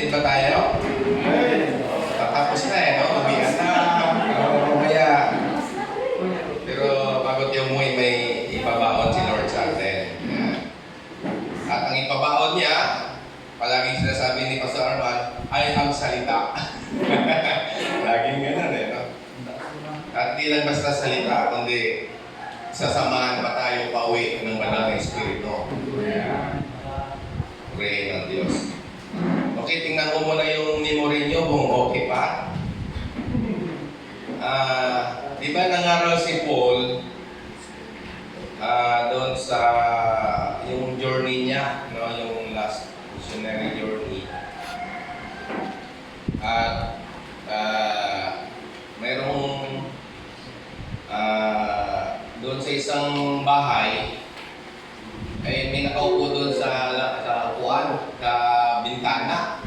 Ba tayo? Tapos na no? Umian na. Mamaya. Pero bago tayo umuwi, may ipabaon si Lord sa atin. Yan. At ang ipabaon niya, palaging sinasabi ni Pastor Arman, ay ang salita. Laging ganun no? At di lang basta salita, kundi sasamahan pa tayo pauwi ng banal na Espiritu. Pray ng Diyos. Okay, tingnan ko muna yung memory nyo kung okay pa. Di ba nangaral si Paul doon sa yung journey niya, no? Yung last missionary journey. At mayroong doon sa isang bahay, ay may nakaupo doon sa upuan, sa bintana.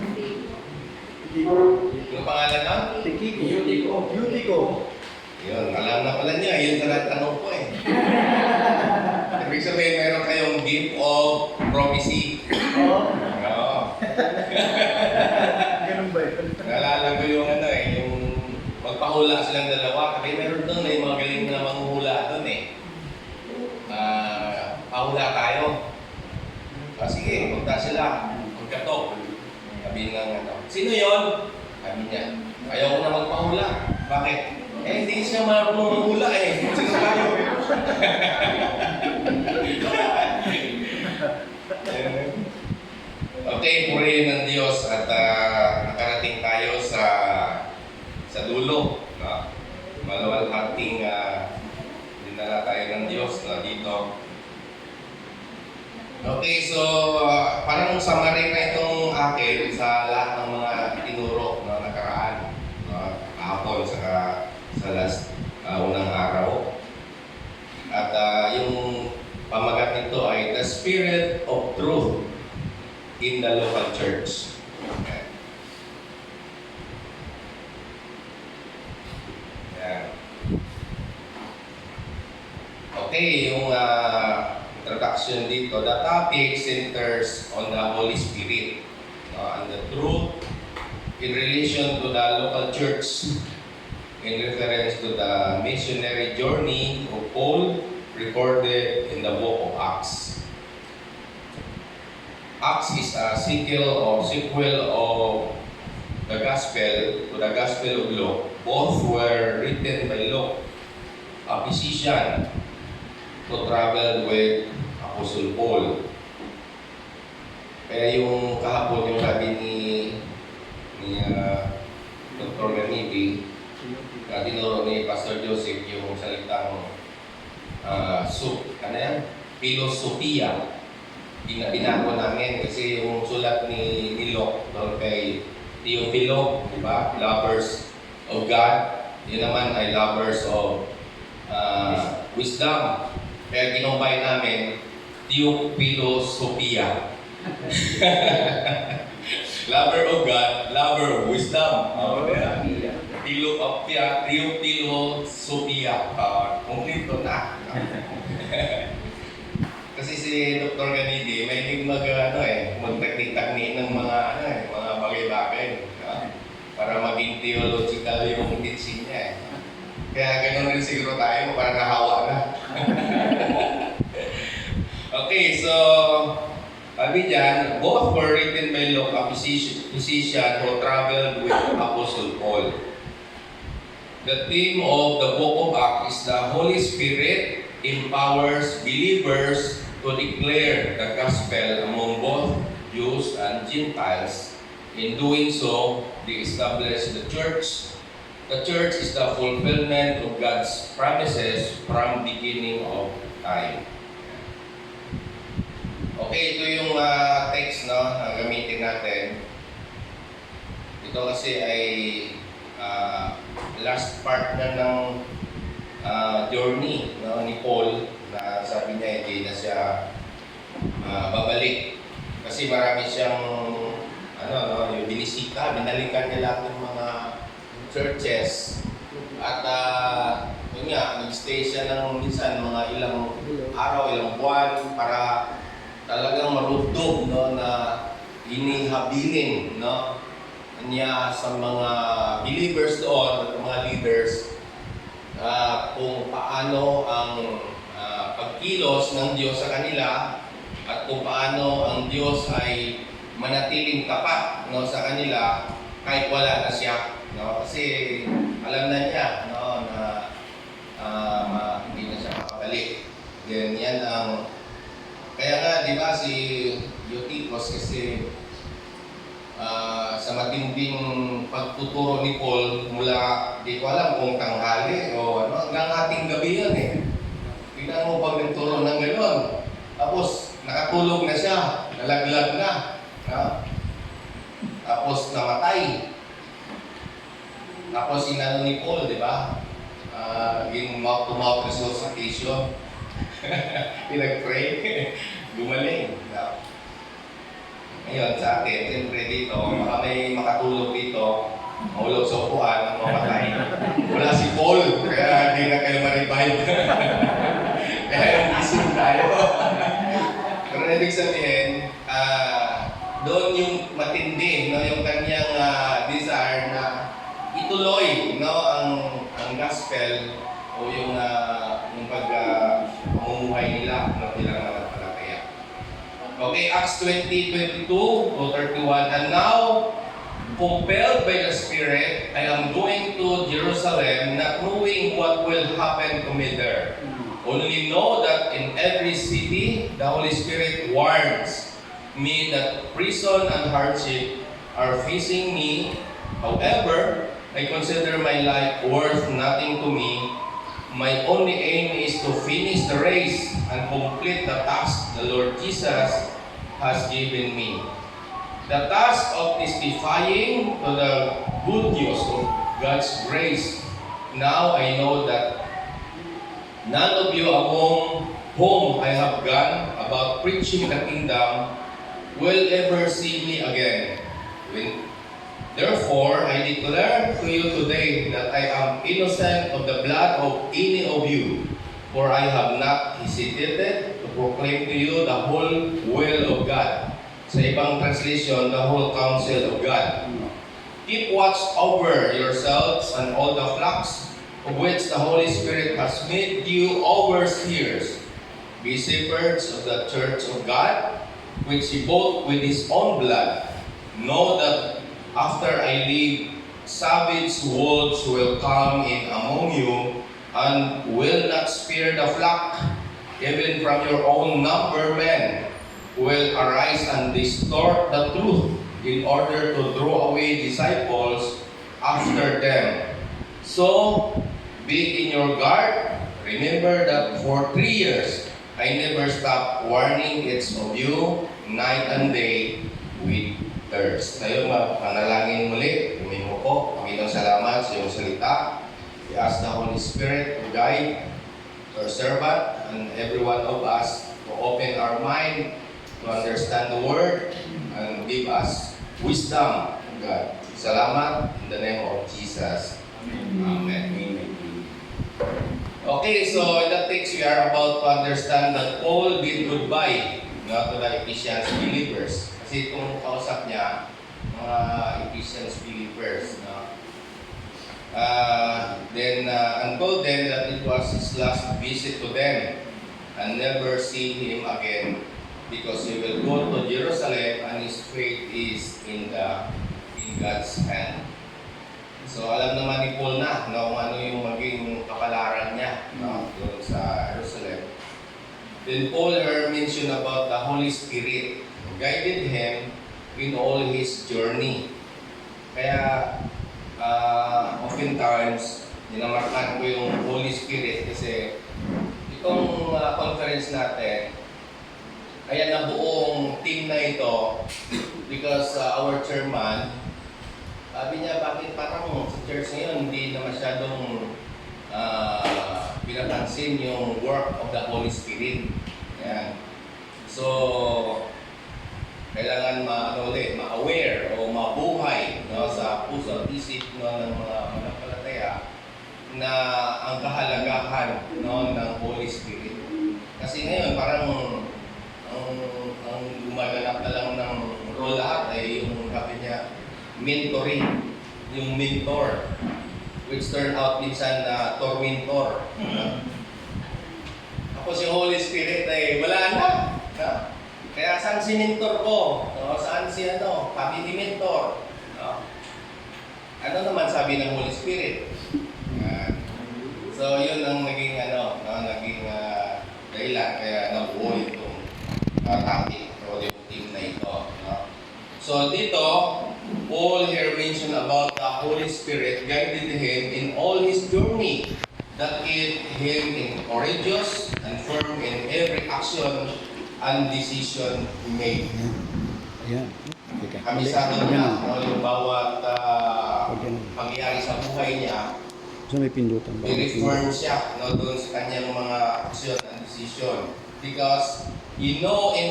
Yung pangalan nun? Yutiko. Yun, alam na pala niya. Yun tinatanong ko eh. Ibig sabihin, meron kayong gift of prophecy. Oo. Oo. Ganun ba yun? Naalala ko yung yung magpahula silang dalawa. Kasi meron doon may mga galing na manghuhula doon eh. Pahula tayo. Sige, punta sila. Magkatok. Sabi nga sino yon? Sabi niya, ayaw ko na magpahula. Bakit? Hindi siya marunong manghula eh. Sino tayo? Okay, purihin ng Diyos at nakarating tayo sa dulo. No? Maluwalhating dinala tayo ng Diyos dito. Okay, so parang summary na itong akin sa lahat ng mga tinuro na nakaraan. Kahapon sa last unang araw. At yung pamagat nito ay The Spirit of Truth in the Local Church. Okay. Yan. Okay, yung introduction dito, the topic centers on the Holy Spirit and the truth in relation to the local church in reference to the missionary journey of Paul recorded in the book of Acts. Acts is a sequel of the Gospel to the Gospel of Luke. Both were written by Luke, a physician who traveled with Apostle Paul. Kaya yung kahapon yung sabi ni Dr. Ganibi, tinuro ni Pastor Joseph yung salitang filosofiya. Binago namin kasi yung sulat ni Luke doon kay Theophilo, di ba? Lovers of God. Yun naman ay lovers of wisdom. Kaya kinumbay namin, Theophilosopia. Lover of God, lover of wisdom. Theophilosopia. Kumplito na. Kasi si Dr. Ganidi, may magtakni-takni ng mga bagay-bagay. Para maging theological yung teaching niya. Kaya ganoon rin siguro tayo, parang nahawa na. Okay, so sabi dyan, both were written by Luke, a physician who traveled with Apostle Paul. The theme of the book of Acts is the Holy Spirit empowers believers to declare the gospel among both Jews and Gentiles. In doing so, they establish the church. The church is the fulfillment of God's promises from beginning of time. Okay, ito yung text na gamitin natin. Ito kasi ay last part na ng journey ni Paul na sabi niya hindi na siya babalik. Kasi marami siyang yung binisita, binalikan niya lahat ng mga churches. At yun nga, nag-stay siya ng minsan mga ilang araw, ilang buwan para talagang marudog na hinihabilin, no, niya sa mga believers doon, mga leaders, kung paano ang pagkilos ng Diyos sa kanila at kung paano ang Diyos ay manatiling tapat, no, sa kanila kahit wala na siya, no? Kasi alam na niya, no, na hindi na siya makabalik. Yan ang kaya nga, di ba, si Eutychus kasi sa matinding pagtuturo ni Paul mula, di ko alam kung tanghali o ano, hanggang ating gabi yan eh. Tingnan mo pag nagturo ng gano'n. Tapos, nakatulog na siya, nalaglag na. Tapos, namatay. Tapos, inano ni Paul, di ba? Yung mouth-to-mouth resuscitation. Pinag-pray. Gumaling. Ngayon, sa atin, siyempre dito, baka may makatulog dito, mahulog sa upuan, mamatay. Wala si Paul, kaya hindi na kayo ma-revive. Kaya yung isip tayo. Pero ibig sabihin, doon yung matindi, no, yung kanyang desire na ituloy, no, ang gospel o yung pamumuhay nila, no, bilang mananampalataya. Okay, Acts 20:22 to 31. And now, compelled by the Spirit, I am going to Jerusalem, not knowing what will happen to me there. Only know that in every city, the Holy Spirit warns me that prison and hardship are facing me. However, I consider my life worth nothing to me. My only aim is to finish the race and complete the task the Lord Jesus has given me. The task of testifying to the good news of God's grace. Now I know that none of you among whom I have gone about preaching the kingdom will ever see me again. Therefore, I declare to you today that I am innocent of the blood of any of you, for I have not hesitated to proclaim to you the whole will of God. Sa ibang translation, the whole counsel of God. Keep watch over yourselves and all the flocks of which the Holy Spirit has made you overseers. Be shepherds of the church of God, which He bought with His own blood. Know that after I leave, savage wolves will come in among you and will not spare the flock. Even from your own number men will arise and distort the truth in order to draw away disciples after them. So, be in your guard. Remember that for 3 years, I never stopped warning each of you night and day with thirst. Tayo manalangin muli. Humingo po. Panginoon, salamat sa iyong salita. We ask the Holy Spirit to guide our servant and every one of us to open our mind to understand the Word and give us wisdom, God. Salamat in the name of Jesus. Amen. Okay, so in that text we are about to understand that Paul did goodbye to the Ephesians believers. Kasi itong kausap niya, mga Ephesians believers, no? And told them that it was his last visit to them and never see him again because he will go to Jerusalem and his fate is in God's hand. So alam naman ni Paul na kung ano yung maging kapalaran niya, no, doon sa Jerusalem. Then Paul mentioned about the Holy Spirit who guided him in all his journey. Kaya oftentimes dinamarkan ko yung Holy Spirit kasi itong conference natin, kaya nabuong team na ito because our chairman, sabi niya, bakit parang sa church ngayon hindi na masyadong pinapansin yung work of the Holy Spirit. Ayan. So, kailangan ma-aware o mabuhay, no, sa puso at isip, no, ng mga mananampalataya na ang kahalagahan, no, ng Holy Spirit. Kasi ngayon parang ang gumaganap na lang ng Pero lahat ay yung sabi niya, mentoring, yung mentor, which turned out minsan na tormentor. Ako si Holy Spirit ay wala na. No? Kaya saan si mentor ko? No? Saan si family mentor? No? Ano naman sabi ng Holy Spirit? So yun ang naging dahilan kaya nabuo itong topic o yung team na ito. No? So dito, Paul here mentioned about the Holy Spirit guided him in all his journey, that kept him courageous and firm in every action and decision he made. Ayan. Kamisado niya yung bawat pangyayari sa buhay niya. So may pindutan ba? I-reform siya doon sa kanyang mga action and decision. Because in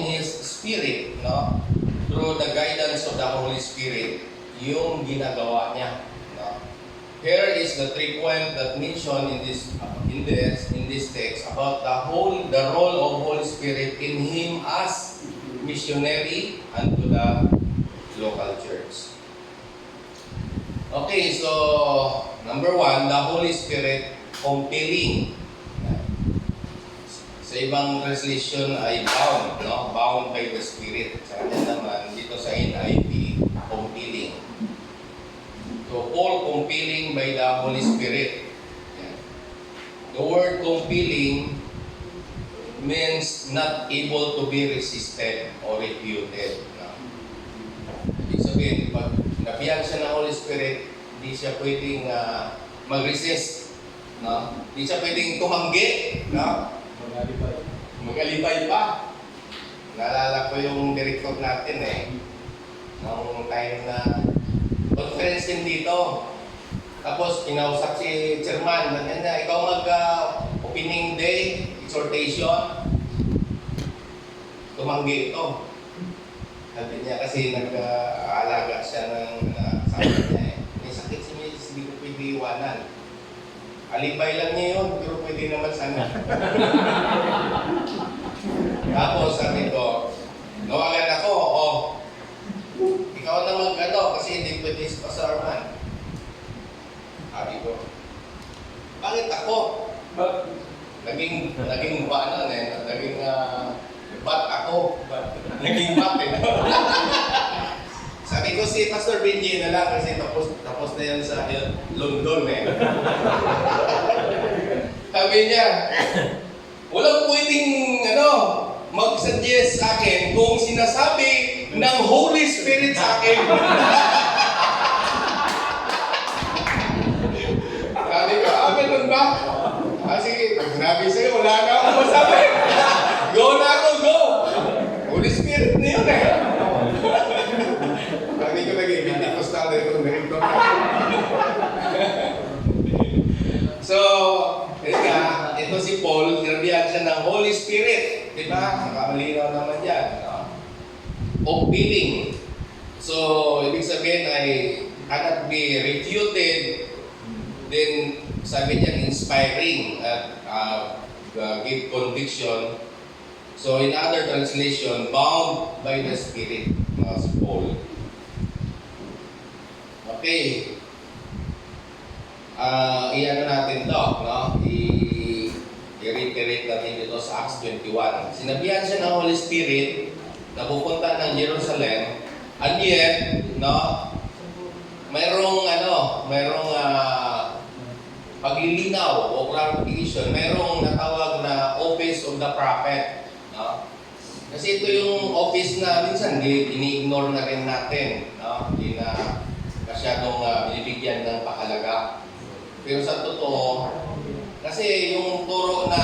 his spirit, through the guidance of the Holy Spirit, yung ginagawa niya. Here is the 3 points that mentioned in this text about the role of Holy Spirit in him as missionary unto the local church. Okay, so number 1, the Holy Spirit compelling. Sa ibang translation ay bound, bound by the Spirit. Sa kanya naman, dito sa NIV, compelling. So, all compelling by the Holy Spirit. The word compelling means not able to be resisted or refuted. Ibig sabihin, pag nabiyag siya ng Holy Spirit, hindi siya pwedeng mag-resist. Hindi siya pwedeng tumanggi. Mag-alipay pa. Naalala ko yung director natin noong time na conference din dito. Tapos kinausap si chairman, niya, ikaw mag-opening day, exhortation. Tumanggi ito. Sabi niya kasi nag-aalaga siya ng sabi niya may sakit si Mrs. Hindi ko pwede iwanan. Alibay lang niya yun, pero pwede naman sana. Tapos sabi ko, nawagan ako, ikaw na kasi hindi pwede si Pastor Arman. Sabi ko, bakit ako? Naging bat ako. Naging bat Sabi ko si Pastor Benji na lang kasi tapos na yan sa London Sabi niya, walang pwedeng mag-suggest sa akin kung sinasabi ng Holy Spirit sa akin. Sabi ko, ganun ba? Sige, pag sinabi sa'yo, wala na akong masabi. Go na ako, go! Holy Spirit na yun Sabi ko nag-ibig ko sa itong director So, ito si Paul, sinabihan siya ng Holy Spirit. Diba? Nakamalinaw naman yan. Compelling. So, ibig sabihin ay cannot be refuted. Then, sabi niya, inspiring at give conviction. So, in other translation, bound by the Spirit, si Paul. Okay. I-ano natin to, i-reiterate natin dito sa Acts 21. Sinabihan siya ng Holy Spirit na pupunta ng Jerusalem, and yet, mayroong paglilinaw o clarification, mayroong natawag na office of the prophet. Kasi ito yung office na minsan ini-ignore na rin natin. Hindi na masyadong binibigyan ng pakalaga. Pero sa totoo, kasi yung turo na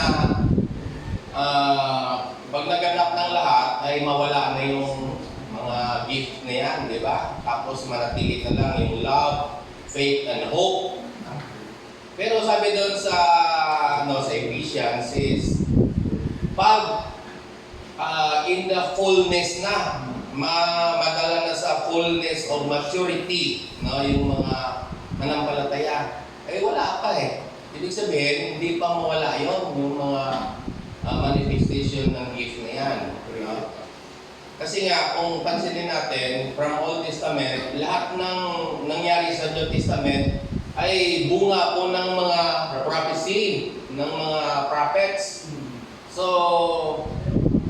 pag naganap ng lahat ay mawala na yung mga gift na yan, di ba? Tapos manatili na lang yung love, faith, and hope. Pero sabi doon sa Ephesians is, pag in the fullness na, madala na sa fullness of maturity, yung mga manampalataya, wala pa Ibig sabihin, hindi pa mawala yung mga manifestation ng gift na yan. Kasi nga, kung pansinin natin, from Old Testament, lahat ng nangyari sa New Testament ay bunga po ng mga prophecy, ng mga prophets. So,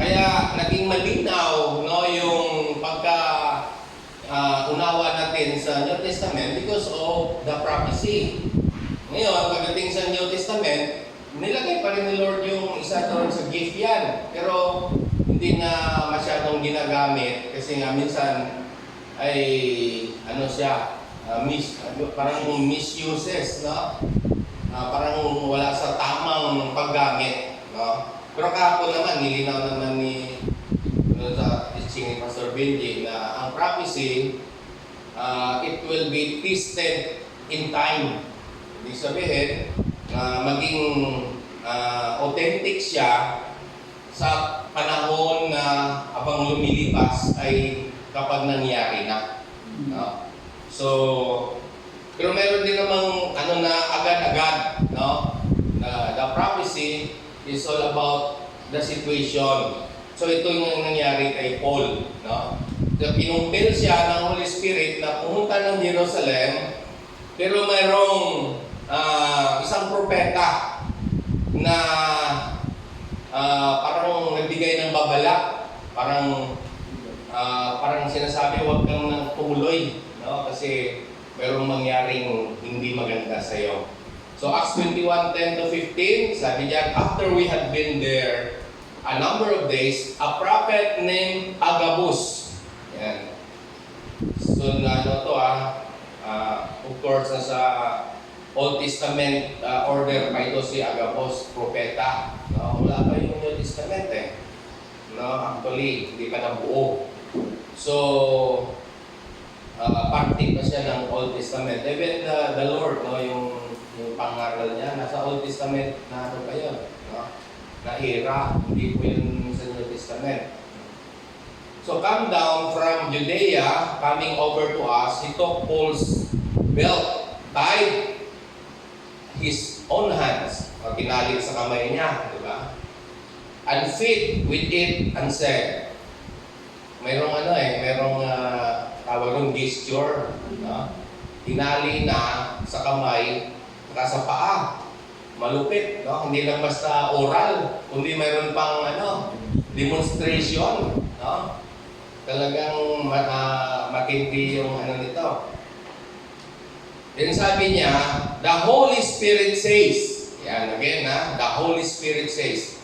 kaya naging malinaw no, yung pagka unawa natin sa New Testament because of the prophecy. Ngayon, pagdating sa New Testament, nilagay pa rin ni Lord yung isa doon sa gift yan. Pero hindi na masyadong ginagamit kasi nga minsan ay ano siya, parang misuses, no? Parang wala sa tamang paggamit, no? Pero kahapon naman, nilinaw naman ni sa teaching ni Pastor Benji na ang prophecy, it will be tested in time. Ibig sabihin, maging authentic siya sa panahon na habang lumilipas ay kapag nangyari na. No? So, pero meron din namang ano na agad-agad, no? The prophecy is all about the situation. So ito yung nangyari kay Paul, no? So, pinumpil siya ng Holy Spirit na pumunta ng Jerusalem, pero mayroong isang propeta na parang nagbigay ng babala, parang sinasabi huwag kang tumuloy, no? Kasi mayroong mangyaring hindi maganda sa iyo. So Acts 21:10-15, sabi diyan, after we had been there a number of days, a prophet named Agabus. Yan. So of course nasa Old Testament order pa ito si Agabus, propeta. No, wala pa yung New Testament eh. No, actually, hindi pa nabuo. So, parte pa siya ng Old Testament. Even the Lord, no, yung pangaral niya, nasa Old Testament na ano pa yun, no? Na era, hindi po yun sa New Testament. So, come down from Judea, coming over to us, he took Paul's belt, tied his own hands, tinalit sa kamay niya, di ba? And fit with it and said, mayroong tawag ng gesture, no? Tinali na sa kamay, saka sa paa. Malupit, no? Hindi lang basta oral, kundi mayroon pang demonstration, no? Talagang matindi yung nito. Then sabi niya, the Holy Spirit says, yan again the Holy Spirit says,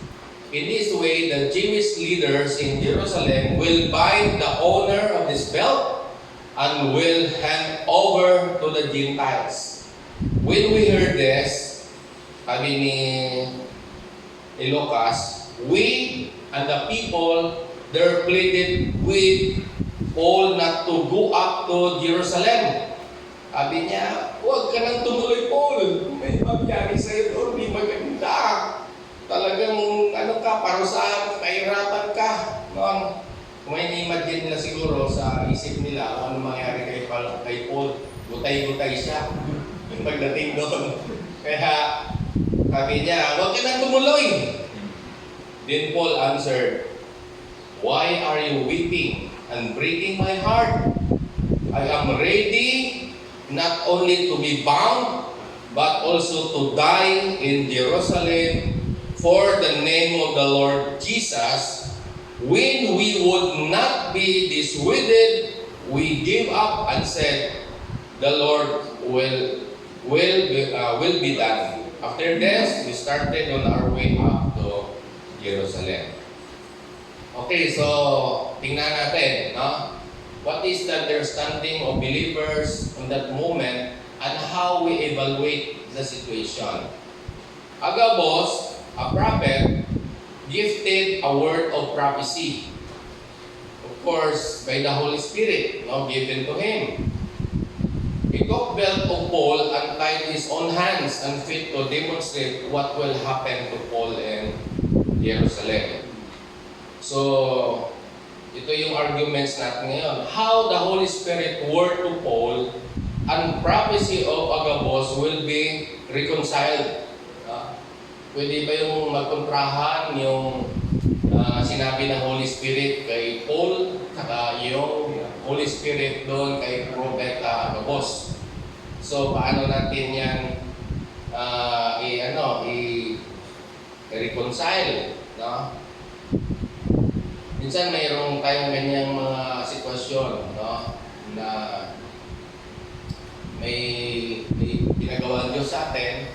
in this way, the Jewish leaders in Jerusalem will bind the owner of this belt and will hand over to the Gentiles. When we heard this, sabi ni Lucas, we and the people there pleaded with Paul not to go up to Jerusalem. Sabi niya, huwag ka nang tumuloy, Paul. May magyari sa'yo doon, di maganda. Talagang parusahan, kahirapan ka. Noon, may imagine nila siguro sa isip nila kung ano mangyari kay Paul. Gutay-gutay siya yung pagdating doon. Kaya sabi niya, huwag ka nang tumuloy. Then Paul answered, why are you weeping and breaking my heart? I am ready not only to be bound, but also to die in Jerusalem for the name of the Lord Jesus. When we would not be dissuaded, we gave up and said, the Lord will be done. After this, we started on our way up to Jerusalem. Okay, so tingnan natin, no? What is the understanding of believers in that moment and how we evaluate the situation? Agabus, a prophet, gifted a word of prophecy. Of course, by the Holy Spirit, given to him. He took belt of Paul and tied his own hands and feet to demonstrate what will happen to Paul in Jerusalem. So, ito yung arguments natin ngayon. How the Holy Spirit word to Paul and prophecy of Agabus will be reconciled. Pwede ba yung magkontrahan yung sinabi ng Holy Spirit kay Paul, saka yung Holy Spirit doon kay Prophet Lobos. So, paano natin yan i-reconcile, no? Minsan mayroong tayong ganyang mga sitwasyon, no? Na may ginagawa Diyos sa atin,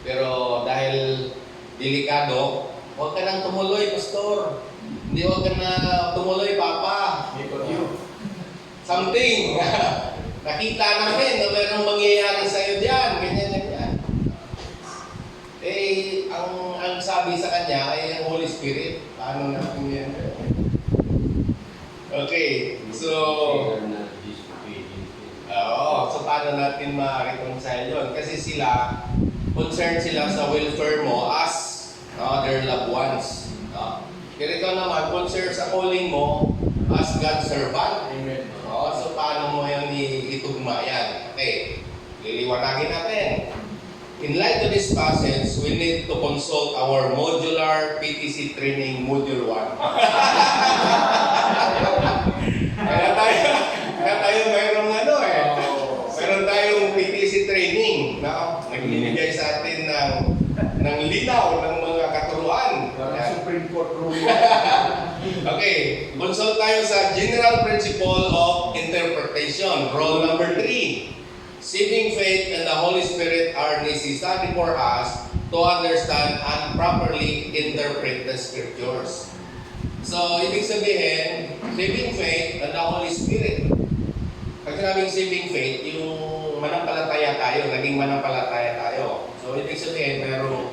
pero dahil delikado, huwag ka nang tumuloy, pastor. Hindi, huwag ka na tumuloy, papa. Something. Nakita namin na mayroong mangyayari sa'yo diyan, ganyan. Eh, ang sabi sa kanya ay ang Holy Spirit. Paano natin yan? Okay, so paano natin ma-reconcile yun? Kasi concerned sila sa welfare mo as their loved ones. Pero ikaw naman, concerned sa calling mo as God's servant. Amen. So paano mo yun itugma yan? Okay, liliwanagin natin. In light of this passage, we need to consult our modular PTC training module 1. kaya tayo mayroong meron tayong PTC training na nagbibigay sa atin ng linaw ng mga katuruan. Parang Supreme Court ruling. Okay, consult tayo sa General Principle of Interpretation, rule number 3. Saving faith and the Holy Spirit are necessary for us to understand and properly interpret the Scriptures. So, ibig sabihin, saving faith and the Holy Spirit. Pag sinabing saving faith, yung manampalataya tayo, naging manampalataya tayo. So, ibig sabihin, merong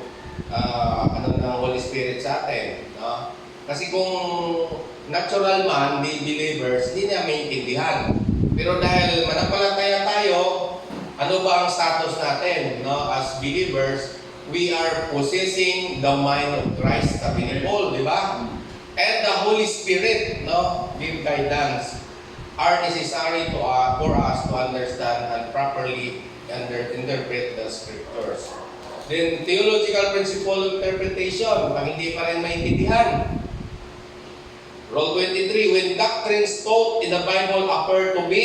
ng Holy Spirit sa atin. No? Kasi kung natural man, believers, hindi niya maintindihan. Pero dahil manampalataya tayo, ano ba ang status natin? No? As believers, we are possessing the mind of Christ, sabi ni Paul, di ba? And the Holy Spirit, no, give guidance, are necessary for us to understand and properly interpret the Scriptures. Then, theological principle of interpretation, pag hindi pa rin maintindihan. Rule 23, when doctrines taught in the Bible appear to be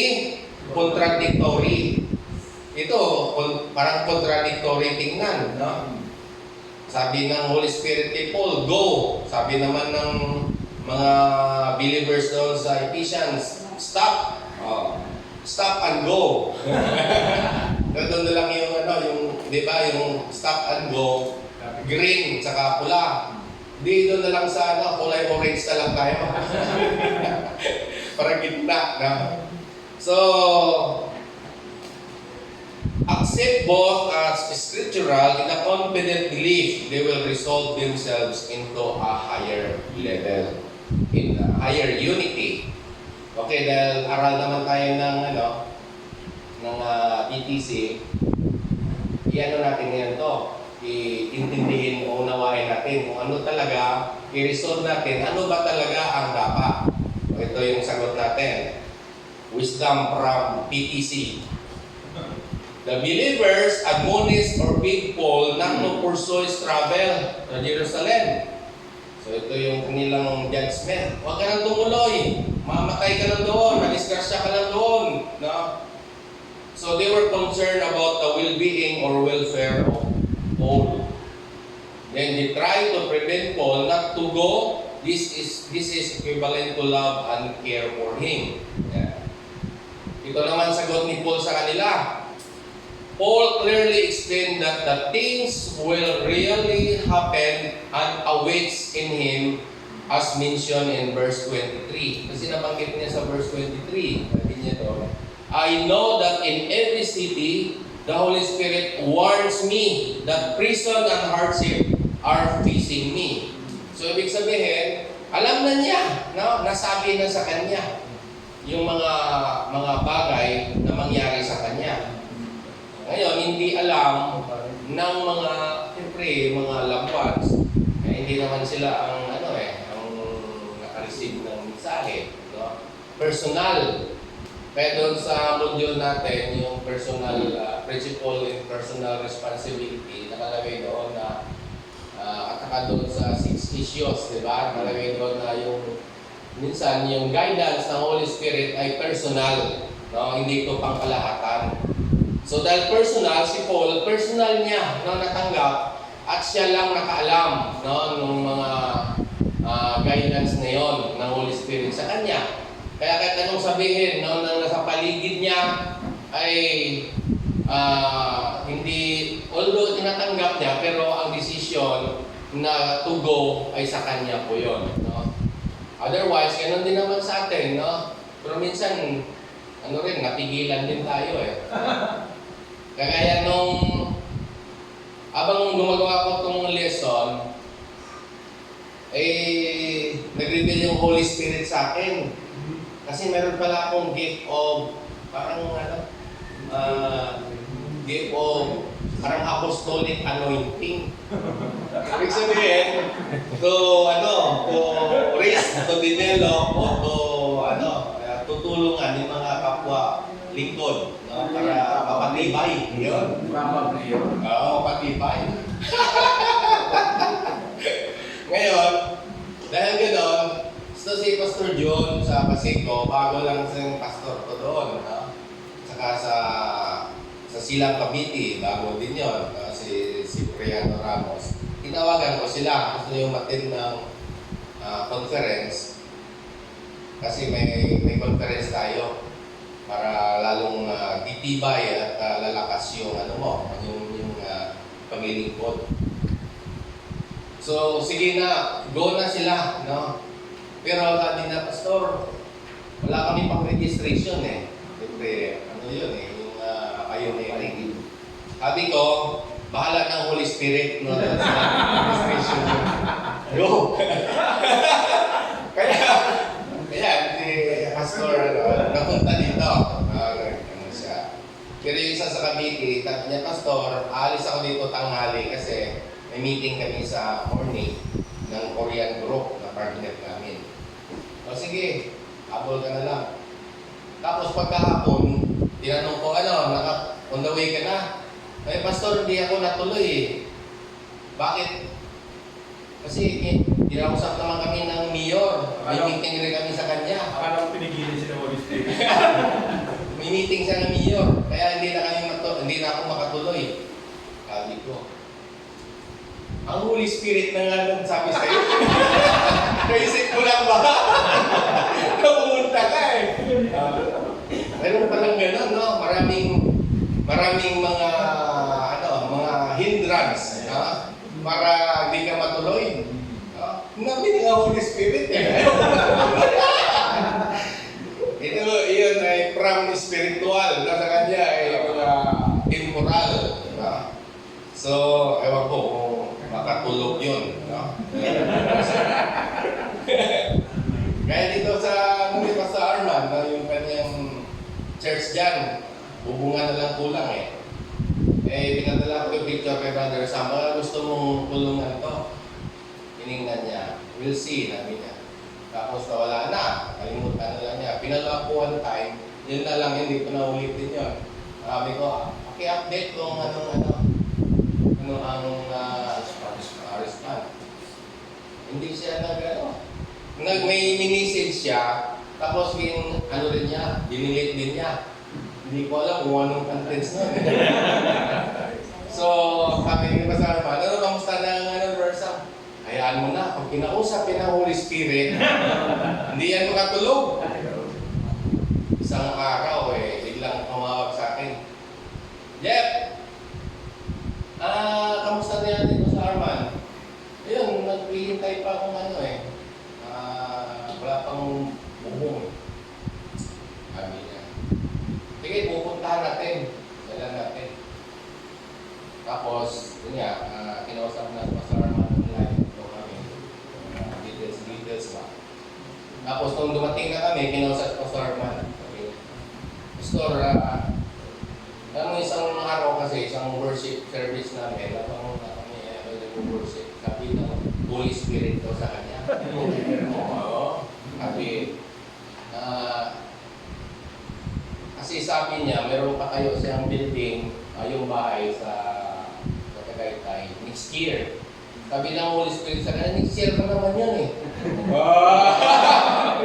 contradictory. Ito, parang contradictory tingnan, no? Sabi ng Holy Spirit kay Paul, go. Sabi naman ng mga believers doon sa Ephesians, stop. Stop and go. Doon na lang yung di ba, yung stop and go, green, tsaka pula. Di doon na lang sa kulay orange na lang tayo. Parang gitna, no? So, accept both as scriptural in a confident belief they will resolve themselves into a higher level, in a higher unity. Okay, dahil aral naman tayo ng PTC, natin yan to. Iintindihin o unawain natin kung ano talaga, i-resolve natin, ano ba talaga ang dapat. Ito yung sagot natin. Wisdom from PTC. The believers admonished or bid Paul not to pursue his travel to Jerusalem. So ito yung kanilang judgment. Huwag ka nang tumuloy. Mamatay ka lang doon. Madisgrasya ka lang doon. No? So they were concerned about the well-being or welfare of Paul. Then they tried to prevent Paul not to go. This is equivalent to love and care for him. Yeah. Ito naman sagot ni Paul sa kanila. Paul clearly explained that the things will really happen and awaits in him as mentioned in verse 23. Kasi nabanggit niya sa verse 23. Sabi niya to, I know that in every city, the Holy Spirit warns me that prison and hardship are facing me. So, ibig sabihin, alam na niya, no? Nasabi na sa kanya yung mga bagay na mangyari sa kanya. Ngayon, hindi alam ng siyempre, mga loved ones, hindi naman sila ang naka-receive ng mensahe. No? Personal. Kaya doon sa module natin, yung personal principle and personal responsibility, nakalagay doon na At saka doon sa 6 issues, di ba? Nalagay doon na yung minsan yung guidance ng Holy Spirit ay personal, no? Hindi ito pangkalahatan. So dahil personal, si Paul, personal niya no, natanggap at siya lang nakaalam no, nung mga guidance na yon ng Holy Spirit sa kanya. Kaya kahit anong sabihin no, nang nasa paligid niya ay hindi, although tinatanggap niya, pero ang decision na to go ay sa kanya po yon. No? Otherwise, ganun din naman sa atin, no? Pero minsan, ano rin, napigilan din tayo eh. Kagaya nung, abang gumagawa ko itong lesson, nag-reveal yung Holy Spirit sa akin. Kasi meron pala akong gift of, gift of, parang apostolic anointing. Ibig sabihin, to raise, to develop, o tutulungan yung mga kapwa lingkod, no? Para mapatibay. Yun. Oo, mapatibay. Ngayon, dahil gano'n, gusto si Pastor John sa Pasico, bago lang siyang pastor ko doon. No? Saka sa Silang Cavite, bago din yun, si Cipriano Ramos. Tinawagan ko sila, gusto nyo matin ng conference kasi may conference tayo para lalong titibay at lalakas yung yung paglilingkod. So sige na, go na sila, no? Pero sabi na, Pastor, wala kami pang registration eh. Siyempre, yun eh, yung pioneering. Sabi ko, bahala ng Holy Spirit, no? Sa registration. Go! Kaya, si Pastor, napunta dito. Siya. Pero yung isa sa Cavite, sabi niya, Pastor, aalis ako dito tanghali kasi may meeting kami sa morning ng Korean group na partner namin. O sige, habol ka na lang. Tapos pagkahapon, tinanong ko, on the way ka na? Eh, Pastor, hindi ako natuloy eh. Bakit? Kasi dinausap naman kami ng mayor. May meeting rin kami sa kanya. Akala ko pinigilan siya ng Holy Spirit. May meeting siya ng mayor. Kaya hindi na ako makatuloy. Sabi ko, ang Holy Spirit na nga lang sabi sa'yo. Naisip ko lang ba? Napumunta ka eh. Meron palang gano'n, no? Maraming mga hindrance, no? Para hindi ka matuloy. Nabi ng Holy Spirit eh. Iyon ay from spiritual. Nasa kanya ay temporal. No? So, ewan ko kung makatulog yun. No? Kaya dito sa Arman, yung kanyang church dyan, bubunga na lang kulang eh. Pinadala ko yung picture kay Brother Sam. Gusto mong tulungan to? Tinignan niya. We'll see, nabi niya. Tapos nawala na. Kalimutan na lang niya. Pinalo ako one time. Yun na lang, hindi ko na ulitin yun. Sabi ko, paki-update kung ano ang respond. Hindi siya may mini-message siya. Tapos rin niya, dinilit din niya. Hindi ko alam kung anong contents nun. So, sabi ni Pastor Arman, kamusta na versa? Hayaan mo na, pag kinausap ng Holy Spirit, hindi yan makatulog. Isang araw biglang tumawag sa akin. Jeff! Kamusta na yan dito sa Arman? Ayun, naghihintay pa akong wala pang bubong. Sabi niya. Sige, pupuntahan natin. Dala natin. Tapos, yun nga, kinausap na Pastor Arman online. Ito kami. Details ba? Tapos, nung dumating na kami, kinausap Pastor Arman. Sabi, Pastor, isang araw kasi, isang worship service namin, kami worship. Sabi na, Holy Spirit daw sa kanya. Oo. Sabi, kasi sabi niya, meron pa kayo siyang building, yung bahay sa Tagaytay, next year. Sabi ng Holy Spirit sa kanya, nag-share ka naman yan eh.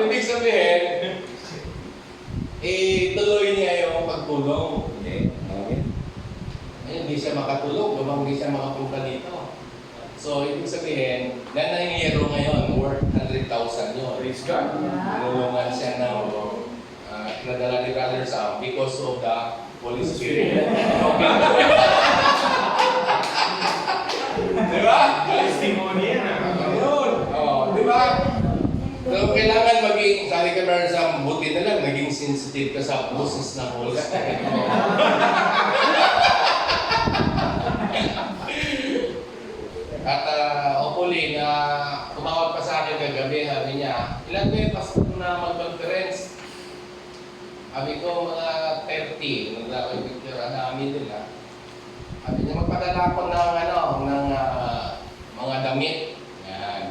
Ibig sabihin, tuloy niya yung pagtulong. Okay? Hindi siya makatulog, hindi siya makapunta dito. So, ibig sabihin, nangyayero ngayon, worth 100,000 yun. Praise God. Nulungan siya ng nadala ni Brother Sam because of the Holy Spirit. Di ba? Testimony yan. Ayun. Oh, di ba? So, kailangan maging, sabi ka Brother Sam, buti na lang, naging sensitive ka sa boses ng Holy Spirit. At hopefully, tumawag pa sa akin kagabi, sabi niya, ilan ba yung pastor na mag-conference? Sabi ko, mga 30. Nagla ko yung picture, namin nila. Sabi niya, magpadala ko ng mga damit. Yan.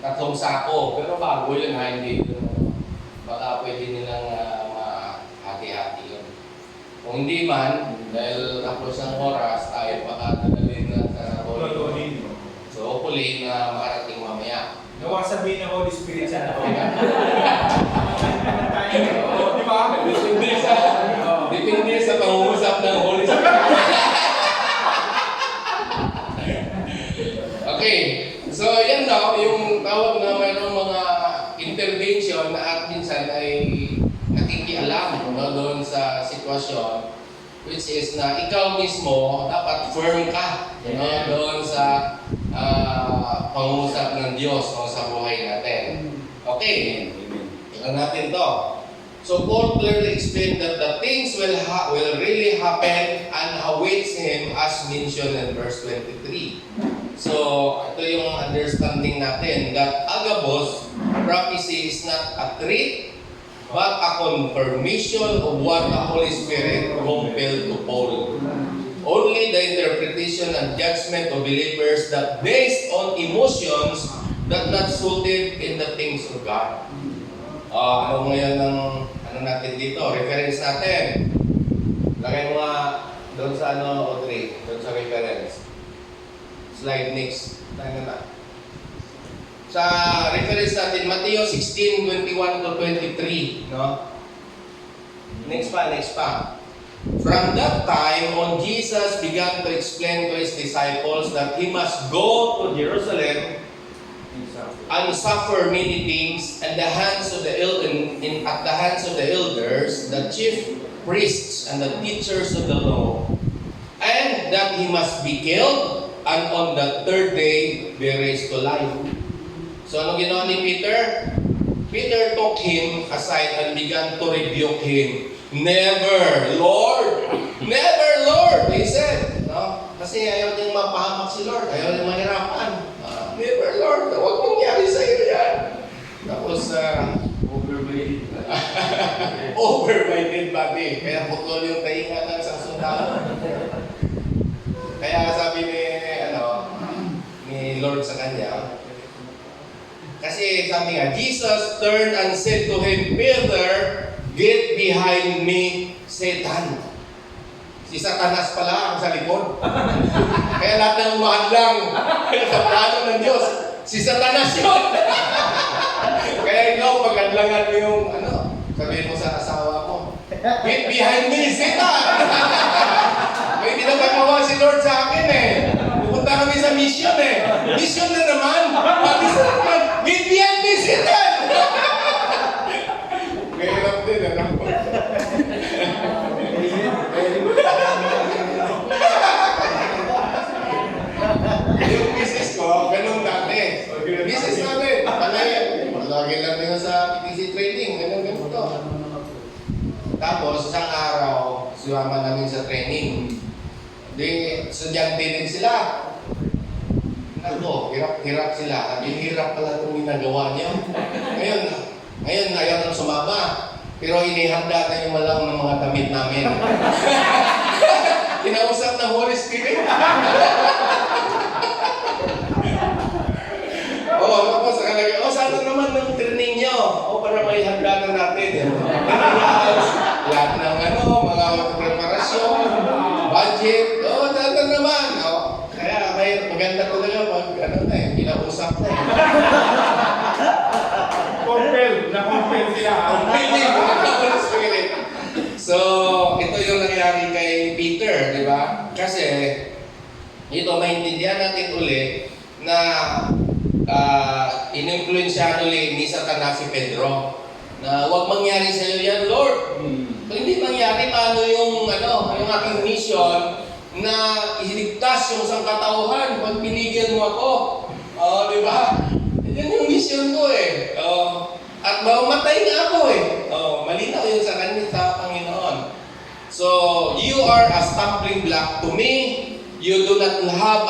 3 sako. Pero bago yun ha, hindi yun. Baka pwede nilang hati-hati yun. Kung hindi man, dahil tapos ng oras, tayo baka dadalhin na sa Totoonin. So hopefully na makarating mamaya. Nawa sabihin ng Holy Spirit sa ako. Di ba? Depende sa pangungusap ng Holy Spirit. Okay. So yan daw, yung tawag na mayroong mga intervention na at minsan ay nakikialam doon sa sitwasyon, which is na ikaw mismo dapat firm ka doon sa pangungusap ng Diyos sa buhay natin. Okay. Tingnan natin to. So Paul clearly explained that the things will really happen and awaits him as mentioned in verse 23. So ito yung understanding natin that Agabus prophecy is not a threat but a confirmation of what the Holy Spirit compelled to Paul. Only the interpretation and judgment of believers that based on emotions that not suited in the things of God. Ano ngayon ang natin dito? Reference natin. Lagay mo nga doon sa Audrey, doon sa reference. Slide next. Tayo na. Sa reference natin, Mateo 16:21 to 23. No? Next pa. From that time on, Jesus began to explain to his disciples that he must go to Jerusalem and suffer many things at the hands of the elders, the chief priests, and the teachers of the law, and that he must be killed, and on the third day be raised to life. So ano ginawa ni Peter? Peter took him aside and began to rebuke him. Never, Lord! Never, Lord! He said. No? Kasi ayaw niyang mapahamak si Lord. Ayaw niyang mahirapan. Never, Lord! Huwag mangyari sa iyo yan. Tapos, overweighted. Overweighted body. Kaya putol yung tainga ng isang sundalo. Kaya sabi ni Lord sa kanya, kasi sabi nga, Jesus turned and said to him, Peter, get behind me, Satan. Si Satanas pala ang sa likod. Kaya lahat ng umahadlang sa plano ng Diyos, si Satanas yun. Kaya ikaw, pag-adlangan mo yung, sabihin mo sa asawa mo, get behind me, Satan. May pinapagawa si Lord sa akin eh. Pupunta kami sa mission eh. Mission na naman. Mission na naman. Get behind me, Satan. Mahirap din, Yung business ko, ganun dati. Business namin. Lagi lang din sa PTC training. Ganun to. Tapos, isang araw, sumama namin sa training. Di, estudyante din sila. Nako, hirap sila. Sabi, hirap pala itong ginagawa niyo. Ngayon, ayaw nang sumama. Pero inihanda na yung malang ng mga damit namin. Kinausap ng Holy Spirit. Tapos nakalagay, sana naman ng training nyo. Para may handa na natin. Lahat ng mga preparasyon, budget. Sana naman. Kaya may maganda talaga pag ano na eh, kinausap na eh. Na-compel sila. Ang feeling ng Holy Spirit. So, ito yung nangyari kay Peter, di ba? Kasi, ito, maintindihan natin uli na in-influensyahan uli ni Satanas si Pedro na huwag mangyari sa iyo yan, Lord. Kung hindi mangyari, paano yung aking mission na iligtas yung sangkatauhan pag binigyan mo ako? Di ba? Yan yung mission ko eh. At mamatay nga ako eh. Malinaw yun sa kanya sa Panginoon. So, you are a stumbling block to me. You do not have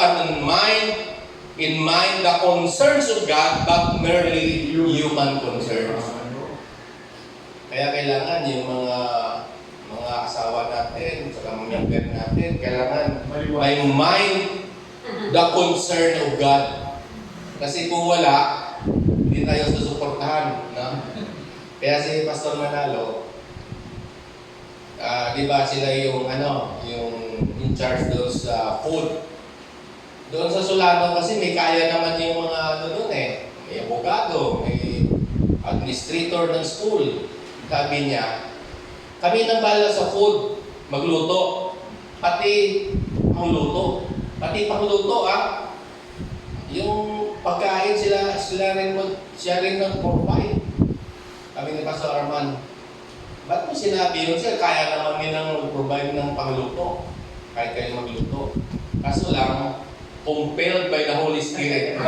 in mind the concerns of God, but merely human concerns. Kaya kailangan yung mga asawa natin, sa mga member natin, kailangan may mind the concern of God. Kasi kung wala, hindi tayo susuportahan. No? Kaya si Pastor Manalo, di ba sila yung in charge doon sa food. Doon sa Solano kasi may kaya naman yung mga doon eh. May abogado, may administrator ng school. Sabi niya, kami nang bala sa food, magluto. Pati pangluto. Yung pagkain siya rin nag-provide. Sabi ni Pastor Arman, ba't mo sinabi yun? Sir, kaya naman nilang mag-provide ng pangluto. Kahit kayo magluto. Kaso lang, compelled by the Holy Spirit.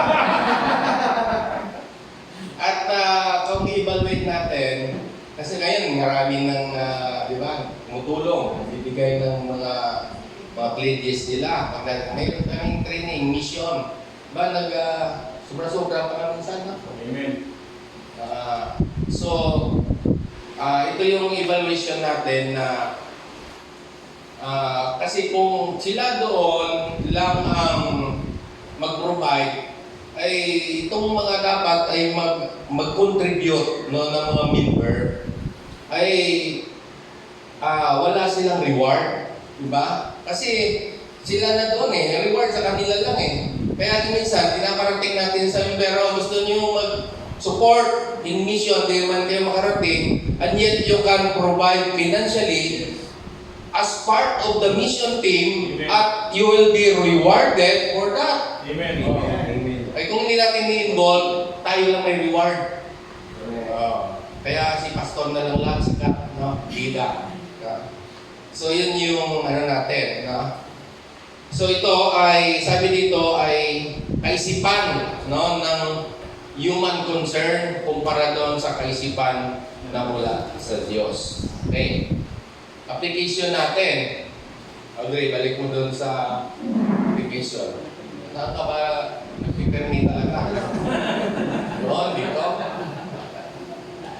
At kung i-evaluate natin, kasi ngayon maraming di ba, tumutulong, bibigay ng mga pledges nila. Pag mayroon kaming training, mission, ba sobra-sobra pa naman sana. Amen. So, ito yung evaluation natin na kasi kung sila doon lang ang mag-provide, ay itong mga dapat ay mag-contribute ng mga member ay wala silang reward, di ba? Kasi sila na doon eh, reward sa kanila lang eh. Kaya minsan, pinaparating natin sa pero gusto nyo mag-support in mission, di man kayo makarating, and yet you can provide financially as part of the mission team. Amen. At you will be rewarded for that. Amen. Ay kung hindi natin ni-involve, tayo lang may reward. Kaya si pastor na lang lahat sikat, no? Bida. So yun yung natin, no? So ito ay, sabi dito ay kaisipan, no, ng human concern kumpara doon sa kaisipan na mula sa Diyos. Okay? Application natin. Audrey, balik mo doon sa application. Nakaka ba nag-permit talaga? Doon, dito.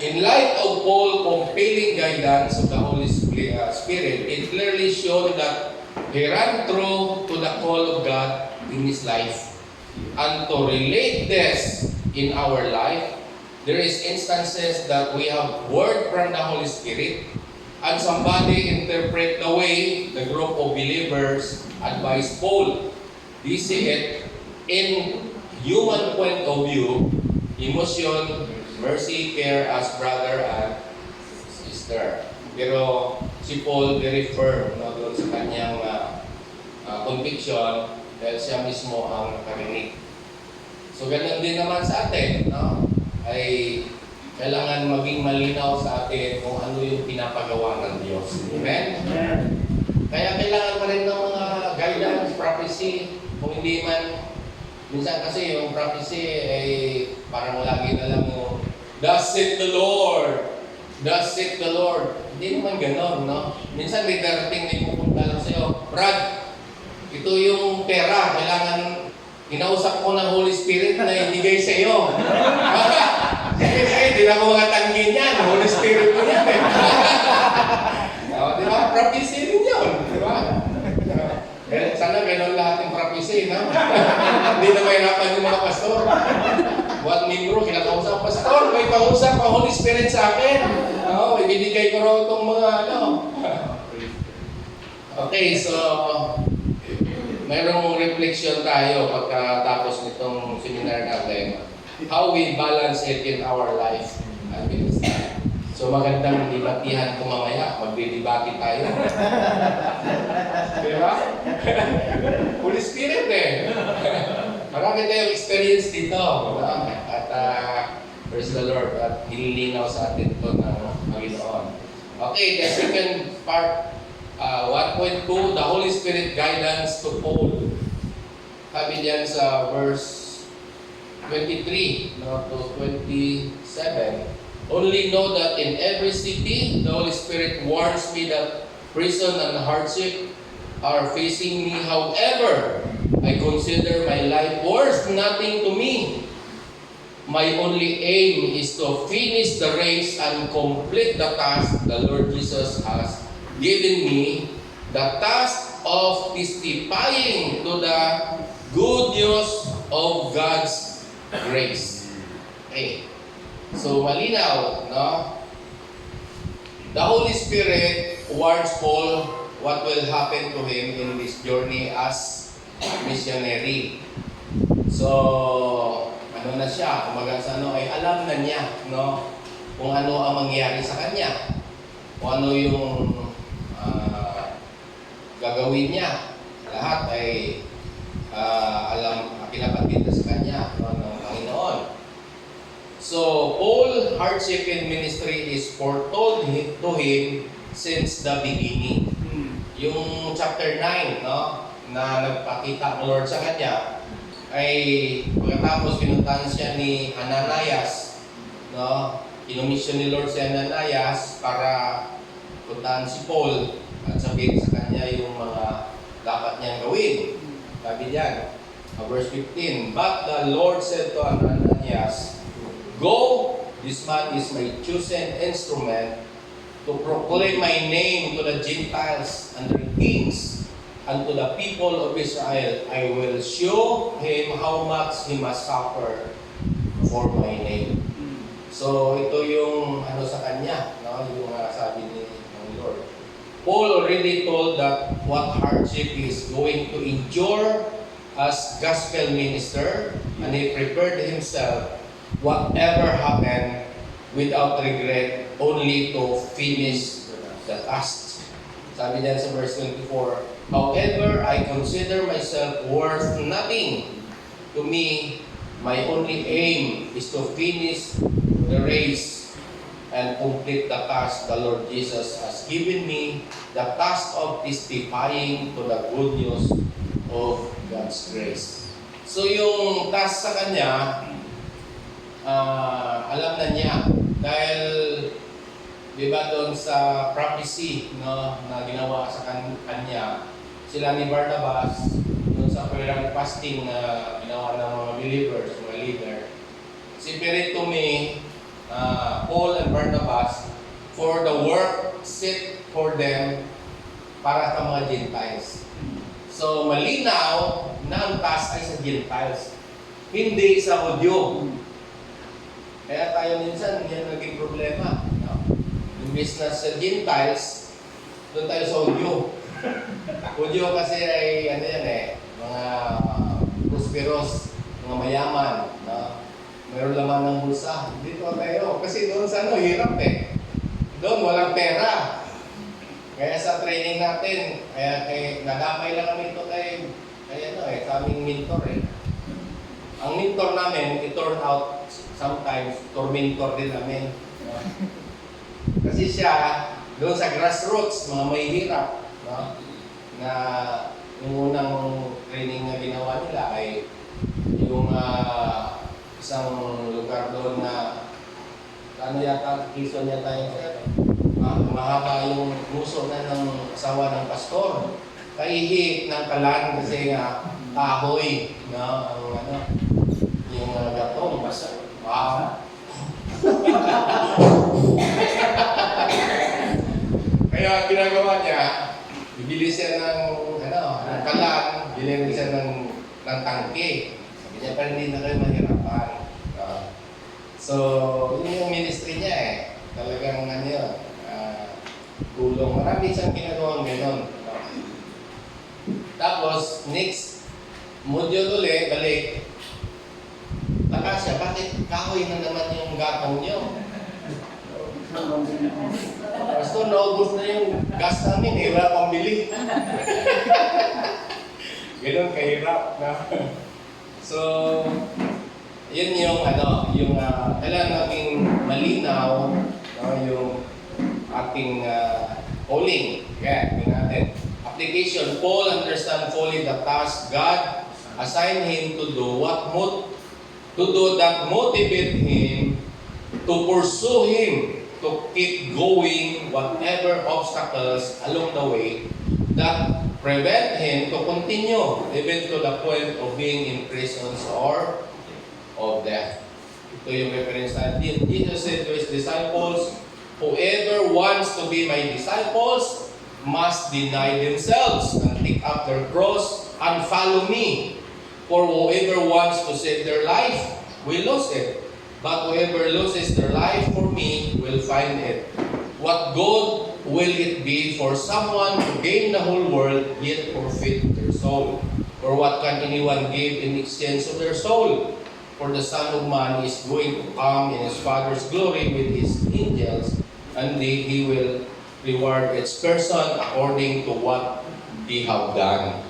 In light of Paul's compelling guidance of the Holy Spirit, it clearly showed that he ran through to the call of God in his life. And to relate this in our life, there is instances that we have word from the Holy Spirit and somebody interpret the way the group of believers advised Paul. We see it in human point of view, emotion, mercy, care as brother and sister. Pero si Paul very firm, no, doon sa kanyang conviction dahil siya mismo ang nakarinig. So ganun din naman sa atin, no? Ay kailangan maging malinaw sa atin kung ano yung pinapagawa ng Diyos. Amen? Kaya kailangan pa rin ng mga guidance, prophecy, kung hindi man, minsan kasi yung prophecy ay parang lagi na lang yung, thus saith the Lord, thus saith the Lord. Hindi naman ganon, no? Minsan may darating na pupunta lang sa'yo, Brad, ito yung pera, kailangan inausap ko ng Holy Spirit na ibigay sa'yo. Hindi na ako mga tanggin yan, Holy Spirit mo yan eh. Di ba? Prophecy rin yun, di ba? Sana ganon lahat yung prophecy, no? Hindi na mahirapan yung mga pastor. Buat membro, kinakausap, pastor, may pausap ang Holy Spirit sa akin. Ibinigay ko raw itong mga Okay, so mayroong reflection tayo pagkatapos nitong seminar natin. How we balance it in our life and ministry. So magandang dibatihan ko mamaya, magdidibati tayo. Di ba? Holy Spirit eh. Marami tayong experience dito. At praise the Lord. At nililinaw sa atin ito ng Panginoon. Okay, the second part, 1.2, the Holy Spirit guidance to Paul. Sabi diyan sa verse 23 to 27. Only know that in every city, the Holy Spirit warns me that prison and hardship are facing me. However, I consider my life worth nothing to me. My only aim is to finish the race and complete the task the Lord Jesus has given me, the task of testifying to the good news of God's grace. Okay. So, malinaw, no? The Holy Spirit warns Paul what will happen to him in this journey as missionary. So, ano na siya, kumaga sa ano, ay alam na niya, no? Kung ano ang mangyayari sa kanya. Kung ano yung gagawin niya. Lahat ay alam, pinapatid sa kanya, no, ng Panginoon. So, Paul hardship in ministry is foretold to him since the beginning. Yung chapter 9, no, na nagpakita ng Lord sa kanya, ay pagkatapos pinuntahan siya ni Ananias, no, inomisyon ni Lord si Ananias para puntahan si Paul at sabihin sa kanya yung mga dapat niyang gawin. Sabi diyan, verse 15, but the Lord said to Ananias, go, this man is my chosen instrument to proclaim my name to the Gentiles and the kings and to the people of Israel. I will show him how much he must suffer for my name. So ito yung ano sa kanya, no? Yung sabi ni Lord. Paul already told that what hardship he is going to endure as gospel minister, and he prepared himself whatever happened without regret, only to finish the task. Sabi diyan sa verse 24, however, I consider myself worth nothing. To me, my only aim is to finish the race and complete the task the Lord Jesus has given me, the task of testifying to the good news of God's grace. So yung task sa kanya, alam na niya dahil di ba doon sa prophecy, no, na ginawa sa kanya sila ni Barnabas doon sa prayer and fasting na ginawa ng mga believers, mga leader, si Peritome, Paul and Barnabas for the work set for them para sa mga Gentiles. So malinaw na ang task ay sa Gentiles, hindi sa Hudyo. Kaya tayo minsan, yan naging problema. No? Imbis na sa Gentiles, doon tayo sa Hudyo. Hudyo kasi ay, ano yan eh, mga prosperous, mga mayaman. No? Mayroon laman ng bulsa. Dito tayo. Kasi doon sa ano, hirap eh. Doon walang pera. Kaya sa training natin, nadamay lang kami ito kay ano eh, sa aming mentor eh. Ang mentor namin, it turned out sometimes tormentor din namin. Kasi siya, doon sa grassroots, mga may hirap, no? Na yung unang training na ginawa nila ay yung isang lugar doon na ano yata, Quezon yata yung mahaba yung puso na ng asawa ng pastor. Kaihik ng kalan kasi nga kahoy, no? Ang ano, yung gatong basa. Wow. Kaya ginagawa niya, bibili siya ng ng kalan, bibili siya ng tangke. Sabi niya, pero hindi na kayo mahirapan. So, yun yung ministry niya eh. Talagang ano yun, tulong. Marami siyang ginagawang gano'n. Tapos, Tapos next module ulit, balik. Baka siya, bakit kahoy na naman yung gatong niyo? Pastor, naubos na yung gas namin, eh, wala pang bili. Ganun kahirap na. So, yun yung kailangan nating malinaw, no, yung ating calling. Yeah, yun natin. Application, Paul understand fully the task God assigned him to do that motivate him to pursue him, to keep going whatever obstacles along the way that prevent him to continue even to the point of being in prisons or of death. Ito yung reference natin. Jesus said to his disciples, whoever wants to be my disciples must deny themselves and take up their cross and follow me. For whoever wants to save their life will lose it. But whoever loses their life for me will find it. What good will it be for someone to gain the whole world yet forfeit their soul? Or what can anyone give in exchange of their soul? For the Son of Man is going to come in his Father's glory with his angels, and he will reward each person according to what they have done.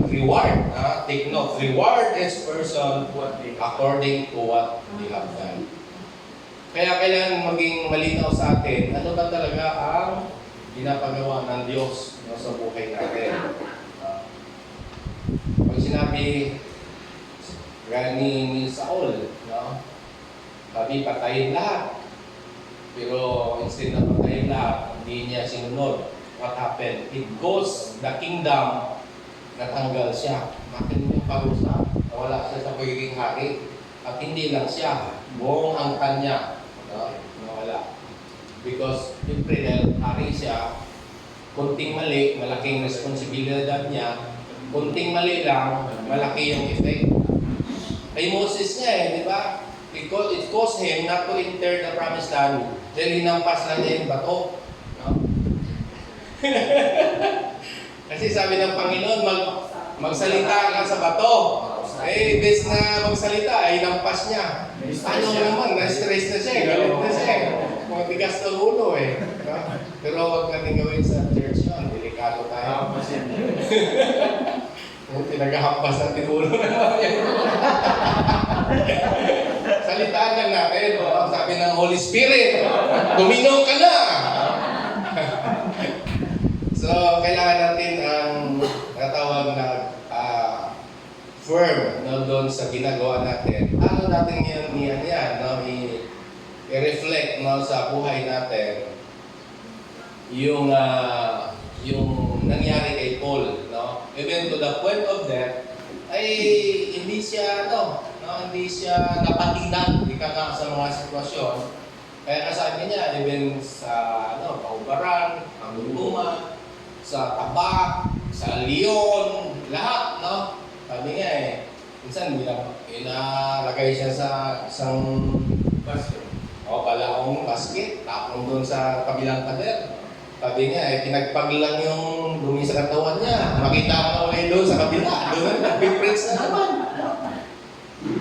Reward, take note, reward each person according to what they have done. Kaya kailangan maging malinaw sa atin, ano ba talaga ang pinapagawa ng Diyos, no, sa buhay natin. Pag sinabi, ni Saul, no, sabi patayin lahat. Pero instead na patayin lahat, hindi niya sinunod. What happened? It goes the kingdom, natanggal siya. Bakit yung parusa? Nawala siya sa pagiging hari. At hindi lang siya, buong angkan niya. No? Nawala. Because siyempre dahil hari siya, kunting mali, malaking responsibilidad niya. Kunting mali lang, malaki yung effect. Kay Moses niya di ba? It caused him not to enter the promised land. Dahil hinampas lang niya yung bato. No? Kasi sabi ng Panginoon, magsalita ka sa bato. Eh, bes na magsalita, ay hinampas niya. Ano naman, na-stress na siya, galit na siya. Matigas ng ulo eh. No? Pero huwag natin gawin sa church yun. Delikado tayo. Pinagahampas natin ulo na naman yan. Salitaan lang natin. No? Sabi ng Holy Spirit, tuminaw ka na! So, kailangan natin ang natawag na firm, no, doon sa ginagawa natin. Ano natin yan, no, i-reflect, no, sa buhay natin yung nangyari kay Paul, no? Even to the point of death, ay hindi siya hindi siya napatinan sa mga sitwasyon. Kaya sabi niya, even sa paubaran, panguluman, sa tabak, sa leon, lahat, no? Sabi niya minsan inalagay siya sa isang basket. Balaong basket, tapong doon sa kabilang pader. Sabi niya, pinagpag lang yung dumi sa katawan niya. Makita mo ulit doon sa kabila. Doon nag-preach na naman.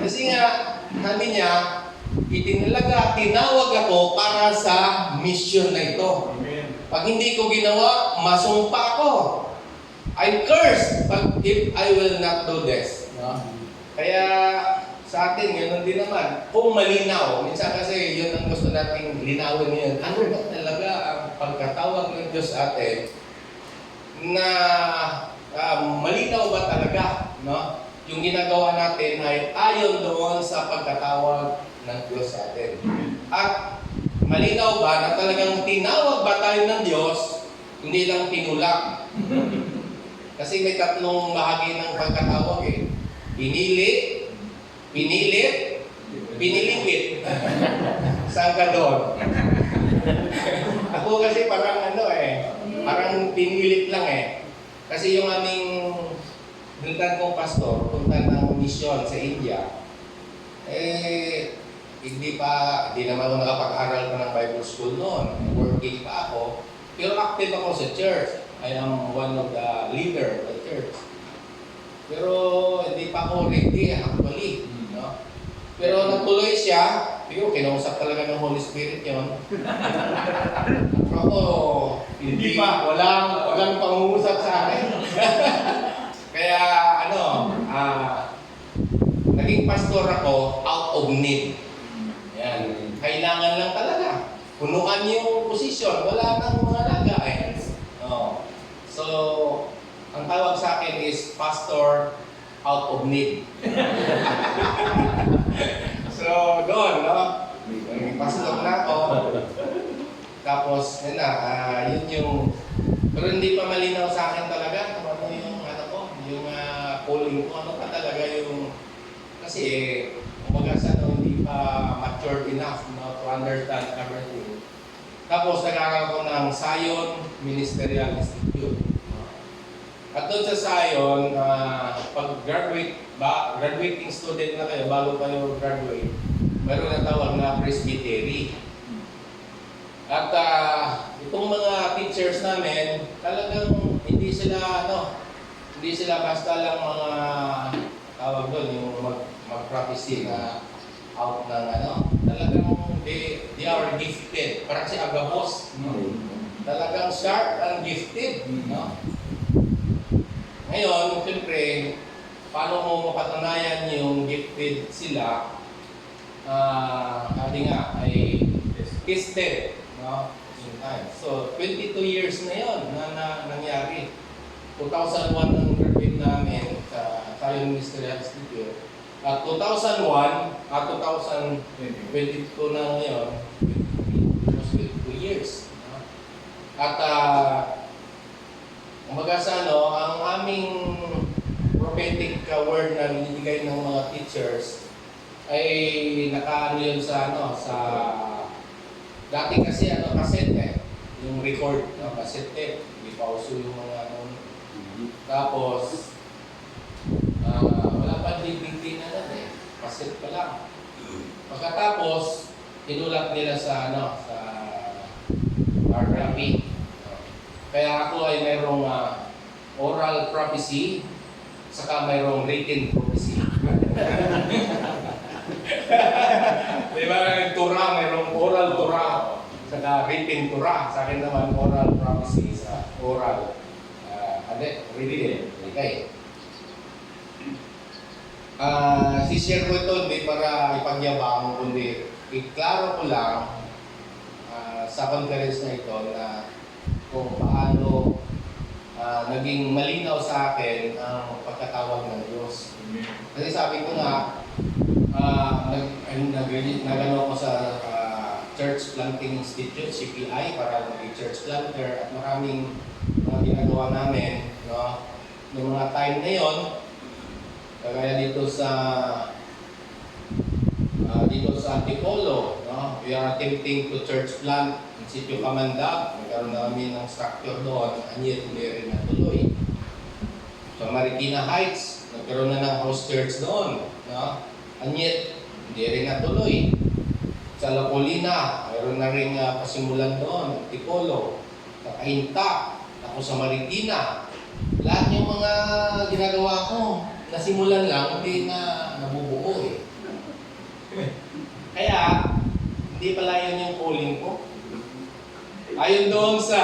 Kasi nga, sabi niya, tinawag ako para sa mission na ito. Pag hindi ko ginawa, masumpa ako. I'm cursed if I will not do this. No? Kaya sa atin, ganoon din naman. Kung malinaw, minsan kasi yun ang gusto nating linawin ngayon. Ano ba talaga ang pagkatawag ng Diyos sa atin na malinaw ba talaga? No? Yung ginagawa natin ay ayon doon sa pagkatawag ng Diyos sa atin. At malinaw ba na talagang tinawag ba tayo ng Diyos, hindi lang tinulak? Kasi may tatlong bahagi ng pagkatawag eh. Pinili, pinilit, pinilipit. Saan ka doon? Ako kasi parang parang pinilit lang eh. Kasi yung aming bintan kong pastor, punta ng misyon sa India, hindi naman ako nakapag-aral pa ng Bible school noon. Working pa ako. Pero active ako sa church. I am one of the leader of the church. Pero hindi pa ako ready actually. No? Pero natuloy siya. Pero kinausap talaga ng Holy Spirit yun. Ako, Hindi pa. walang pangungusap sa akin. Kaya naging pastor ako out of need. Yan. Kailangan lang talaga. Punuan yung posisyon. Wala nang mga laga eh. Oh. So, ang tawag sa akin is pastor out of need. So, doon, no? Naging pastor na ako. Tapos, yun na, yun yung... Pero hindi pa malinaw sa akin talaga kung ano yung, yung calling ko, ano pa talaga yung... Kasi, kumbaga sa hindi pa mature enough, no, to understand everything. Tapos, nag-aaral ko ng Zion Ministerial Institute. At doon sa Zion, pag graduating student na kayo, bago kayo graduate, mayroon na tawag na presbytery. At itong mga teachers namin, talagang hindi sila basta lang mga tawag doon, yung mag-prophecy na out ng talagang they are gifted. Parang si Agabos, no? Talagang sharp and gifted, no? Ngayon, siyempre, paano mo mapatunayan yung gifted sila? Sabi nga, ay tested. No? So, 22 years na yon na nangyari. 2001 ang graduate namin sa Zion Ministerial Institute. At 2001 at 2022 na ngayon, almost 22 years. No? At kumbaga sa ang aming prophetic word na binibigay ng mga teachers ay nakaano yun sa sa dati kasi cassette yung record na cassette tape, hindi pa uso yung mga tapos wala pa DVD na lang cassette pa lang. Pagkatapos inulat nila sa sa hard copy. Kaya ako ay mayroong oral prophecy, saka mayroong written prophecy. Diba, Torah, mayroong oral Torah, saka written Torah. Sa akin naman, oral prophecy sa oral. Written. Okay. Si-share ko ito, hindi para ipagyabang, kundi iklaro ko lang sa conference na ito na kung paano naging malinaw sa akin ang pagkatawag ng Diyos. Kasi sabi ko nga, nagano ako sa Church Planting Institute, CPI, para maging church planter at maraming mga ginagawa namin, no? Noong mga time na yon, kagaya dito sa Antipolo, no? We are attempting to church plant in Sitio Camanda. Nagkaroon namin ng structure doon, anyet hindi rin natuloy. Sa Marikina Heights, nagkaroon na ng house church doon, no? Anyet hindi rin natuloy. Sa La Colina, mayroon na rin pasimulan doon, Antipolo. Sa Cainta, ako sa Marikina. Lahat yung mga ginagawa ko, nasimulan lang, hindi na nabubuo eh. Kaya, hindi pala yun yung calling ko. Ayon doon sa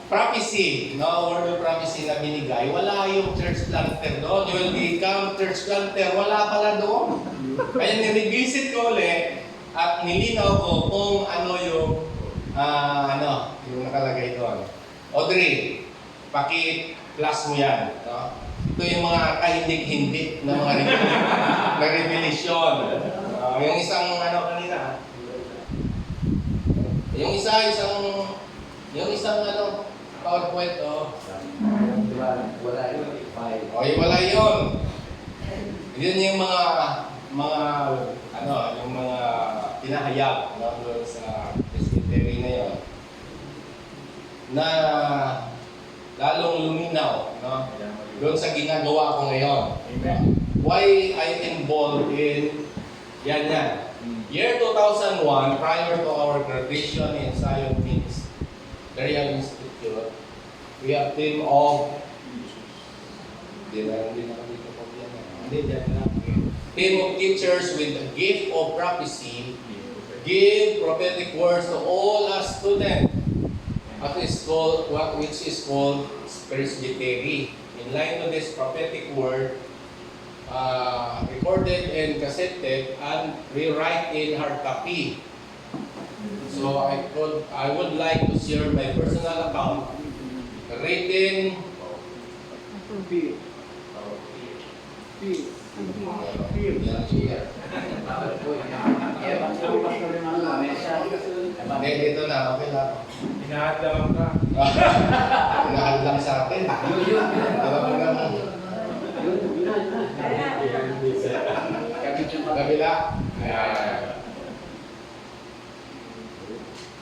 prophecy, no, word of prophecy na binigay, wala yung church planter doon. You will become church planter, wala pala doon. Kaya nirevisit ko ulit at nilinaw ko kung ano yung yung nakalagay doon. Audrey, paki-plus mo yan. No? Ito yung mga kahindig-hindig na mga revelation. Yung isang kanina. Yung isang PowerPoint, Wala yun. wala yun. Yun yung yung mga pinahayag doon sa presbytery na yun. Na lalong luminaw, no? Doon sa ginagawa ko ngayon. Amen. Why I involved in yan. Year 2001, prior to our graduation in Zion Ministerial Institute, we have team of hindi na dito. Team of teachers with the gift of prophecy give prophetic words to all us students. Which is called presbytery. In line to this prophetic word, recorded and cassetted and rewrite in hard copy. So I would like to share my personal account written dito na, okay lang. Hinahadlangan ka. Hinahadlang sa akin. Alam mo naman. Kabila.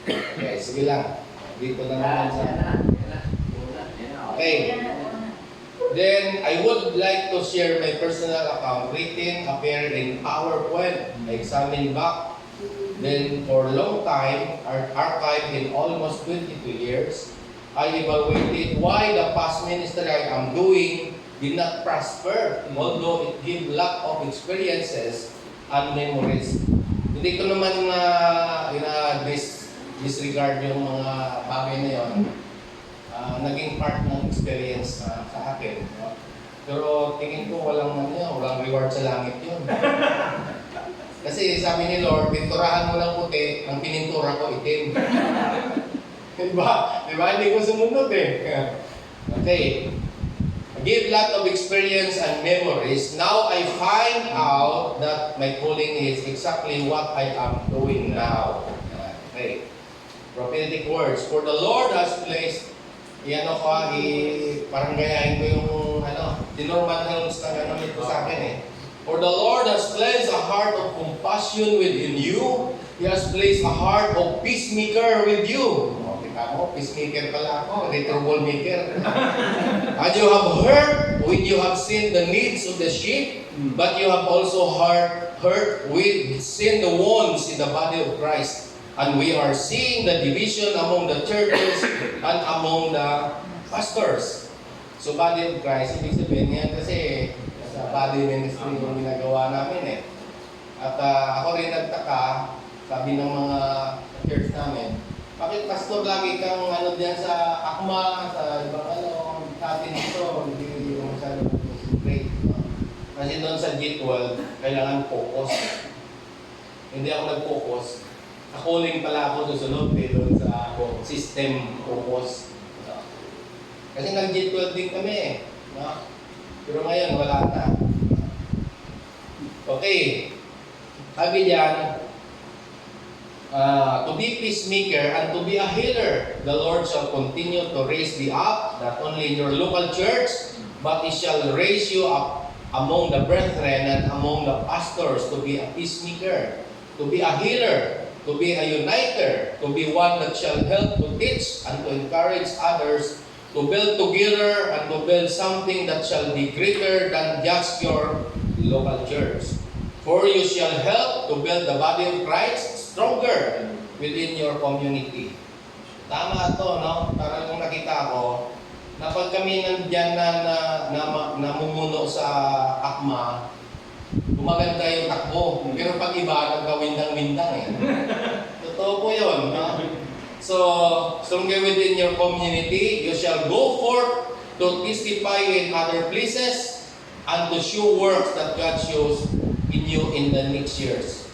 Okay, sige lang. Dito na naman sa... Okay. Then, I would like to share my personal account written, appeared in PowerPoint. I examined back. Then, for a long time, archived in almost 22 years, I evaluated why the past ministry I am doing did not prosper, although it gave lot of experiences and memories. Hindi ko naman disregard yung mga bagay na yun. Naging part ng experience sa akin. No? Pero tingin ko walang reward sa langit yun. Kasi sabi ni Lord, pinturahan mo ng puti, ang pinintura ko itim. Diba? Hindi ko sumunod eh. Okay. I give lot of experience and memories. Now I find out that my calling is exactly what I am doing now. Okay. Prophetic words. For the Lord has placed, parang gayahin ko yung Norman Helms na gano'n ito sa akin eh. For the Lord has placed a heart of compassion within you. He has placed a heart of peacemaker with you. Kita mo, peacemaker pala ako, hindi troublemaker. And you have heard when you have seen the needs of the sheep, but you have also seen the wounds in the body of Christ. And we are seeing the division among the churches and among the pastors. So body of Christ, ibig sabihin yan kasi sa body ministry yung ginagawa namin eh. At ako rin nagtaka, sabi ng mga church namin, bakit pastor lagi kang diyan sa akma, sa ibang natin dito, hindi yung masyado concentrate. Kasi doon sa G12, kailangan focus. Hindi ako nag-focus. Calling pala ako susunod doon sa system focus. Kasi nag-G12 din kami eh. No? Pero ngayon, wala na. Okay. Sabi diyan, to be peacemaker and to be a healer, the Lord shall continue to raise thee up, not only in your local church, but He shall raise you up among the brethren and among the pastors to be a peacemaker, to be a healer, to be a uniter, to be one that shall help to teach and to encourage others, to build together and to build something that shall be greater than just your local church. For you shall help to build the body of Christ stronger within your community. Tama to, no? Parang kung nakita ko, na pag kami nandiyan na namumuno sa akma, gumaganda yung takbo. Pero pag iba, nagkawindang-windang eh. Totoo po yun, no? So, stronger within your community, you shall go forth to testify in other places and to show works that God shows in you in the next years.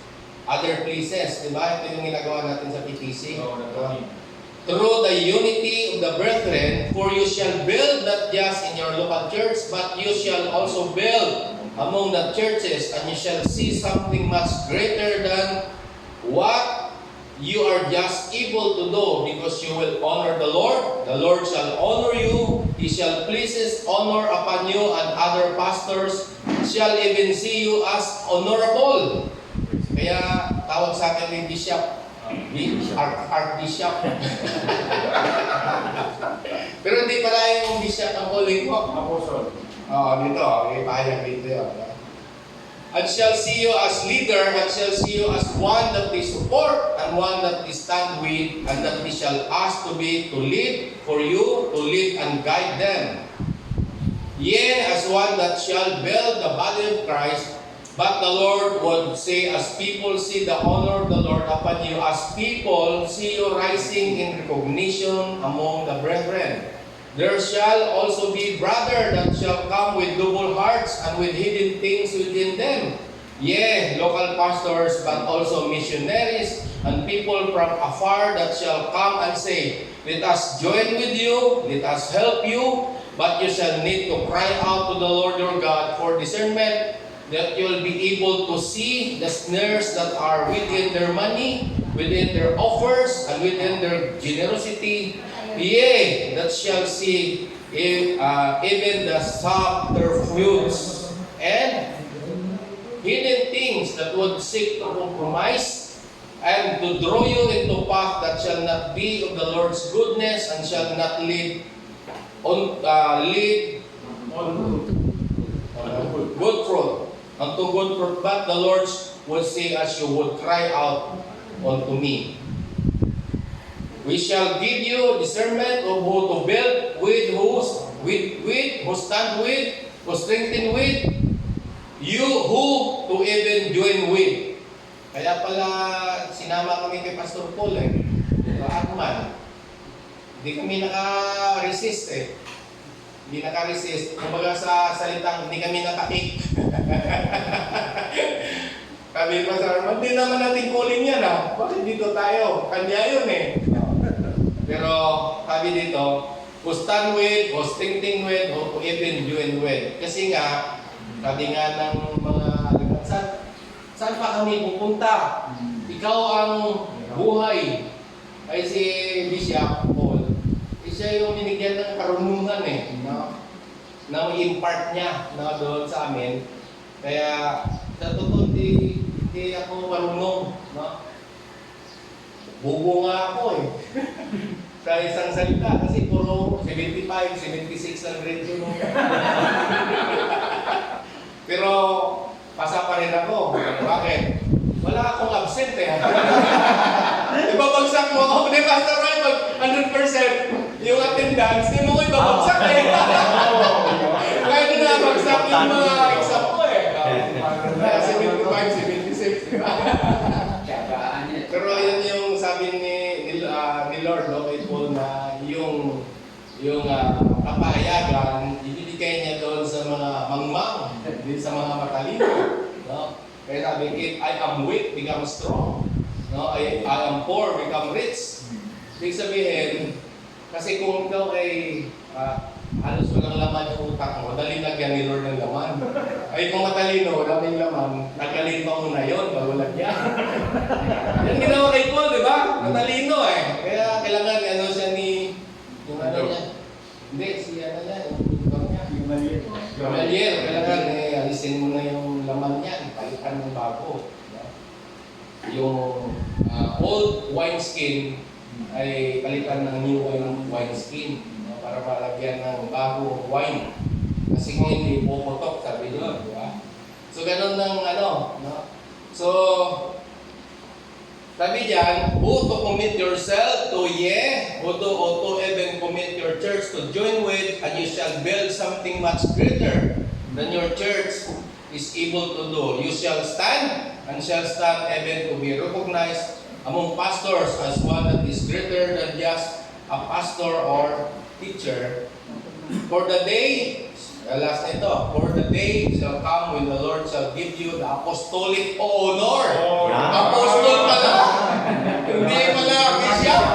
Other places, di ba? Ito yung ginagawa natin sa PTC. Through the unity of the brethren, for you shall build not just in your local church, but you shall also build among the churches, and you shall see something much greater than what you are just able to do, because you will honor the Lord shall honor you, He shall place His honor upon you, and other pastors shall even see you as honorable. Kaya tawag sa akin yung bishop, archbishop. Pero hindi pala yung bishop ang calling ko. Apostle. Dito, ipahayag dito yun. And shall see you as leader, and shall see you as one that they support, and one that they stand with, and that they shall ask to lead for you, to lead and guide them. Yea, as one that shall build the body of Christ, but the Lord would say, as people see the honor of the Lord upon you, as people see you rising in recognition among the brethren. There shall also be brother that shall come with double hearts and with hidden things within them. Yea, local pastors, but also missionaries and people from afar that shall come and say, let us join with you, let us help you, but you shall need to cry out to the Lord your God for discernment, that you will be able to see the snares that are within their money, within their offers, and within their generosity. Yea, that shall see even the subterfuges and hidden things that would seek to compromise and to draw you into path that shall not be of the Lord's goodness and shall not lead good fruit unto good fruit, but the Lord will say, as you would cry out unto me. We shall give you discernment of who to build with, who stand with, who strengthen with, you who to even join with. Kaya pala sinama kami kay Pastor Paul Akman. Hindi kami naka-resist Hindi naka-resist. Kumbaga sa salitang, hindi kami naka-ik. Sabi pa sa Arman, hindi naman natin calling yan Bakit dito tayo? Kanya yun Pero sabi dito, who stand with, who strengthen with, who even join with. Kasi nga, sabi nga ng mga saan pa kami pupunta? Ikaw ang buhay. Ay si Bishop Paul. Siya yung binigyan ng karunungan na i-impart niya doon sa amin. Kaya sa totoo, hindi ako marunong. Bubo nga ako sa isang salita kasi puro 75, 76 ang grade ko nung. Pero pasa pa rin ako. Bakit? Wala akong absent Ibabagsak mo ako. Di ba, Pastor Roy, 100% yung attendance, di mo ko ibabagsak Kaya doon nabagsak yung mga exam ko Kaya 75, 76, di ba? Pero yun yung sabi ni Lord, kay Paul na yung kapahayagan, ibibigay niya doon sa mga mangmang, din sa mga matalino. Kaya sabi, if I am weak, become strong. I am poor, become rich. Ibig sabihin, kasi kung ikaw ay halos walang laman yung utak mo, dali lagyan ni Lord ng laman. Ay kung matalino, wala may laman, nagalin pa muna yun, bago lagyan. Yan ginawa kay Paul, di ba? Matalino Kaya kailangan siya ni, yung niya. Hindi, siya yung Gamaliel. Kailangan alisin mo na yung laman niya, palitan ng bago. Yung old wineskin ay palitan ng new wineskin para malagyan ng bago wine. Kasi kung hindi puputok, sabi niyo, di ba? So, ganun ng So, sabi diyan, who to commit yourself to who to even commit your church to join with, and you shall build something much greater than your church is able to do. You shall stand, and shall stand even to be recognized among pastors as one that is greater than just a pastor or teacher. For the day, last nito, for the day shall come when the Lord shall give you the apostolic honor. Apostol pala. Hindi pala bishop.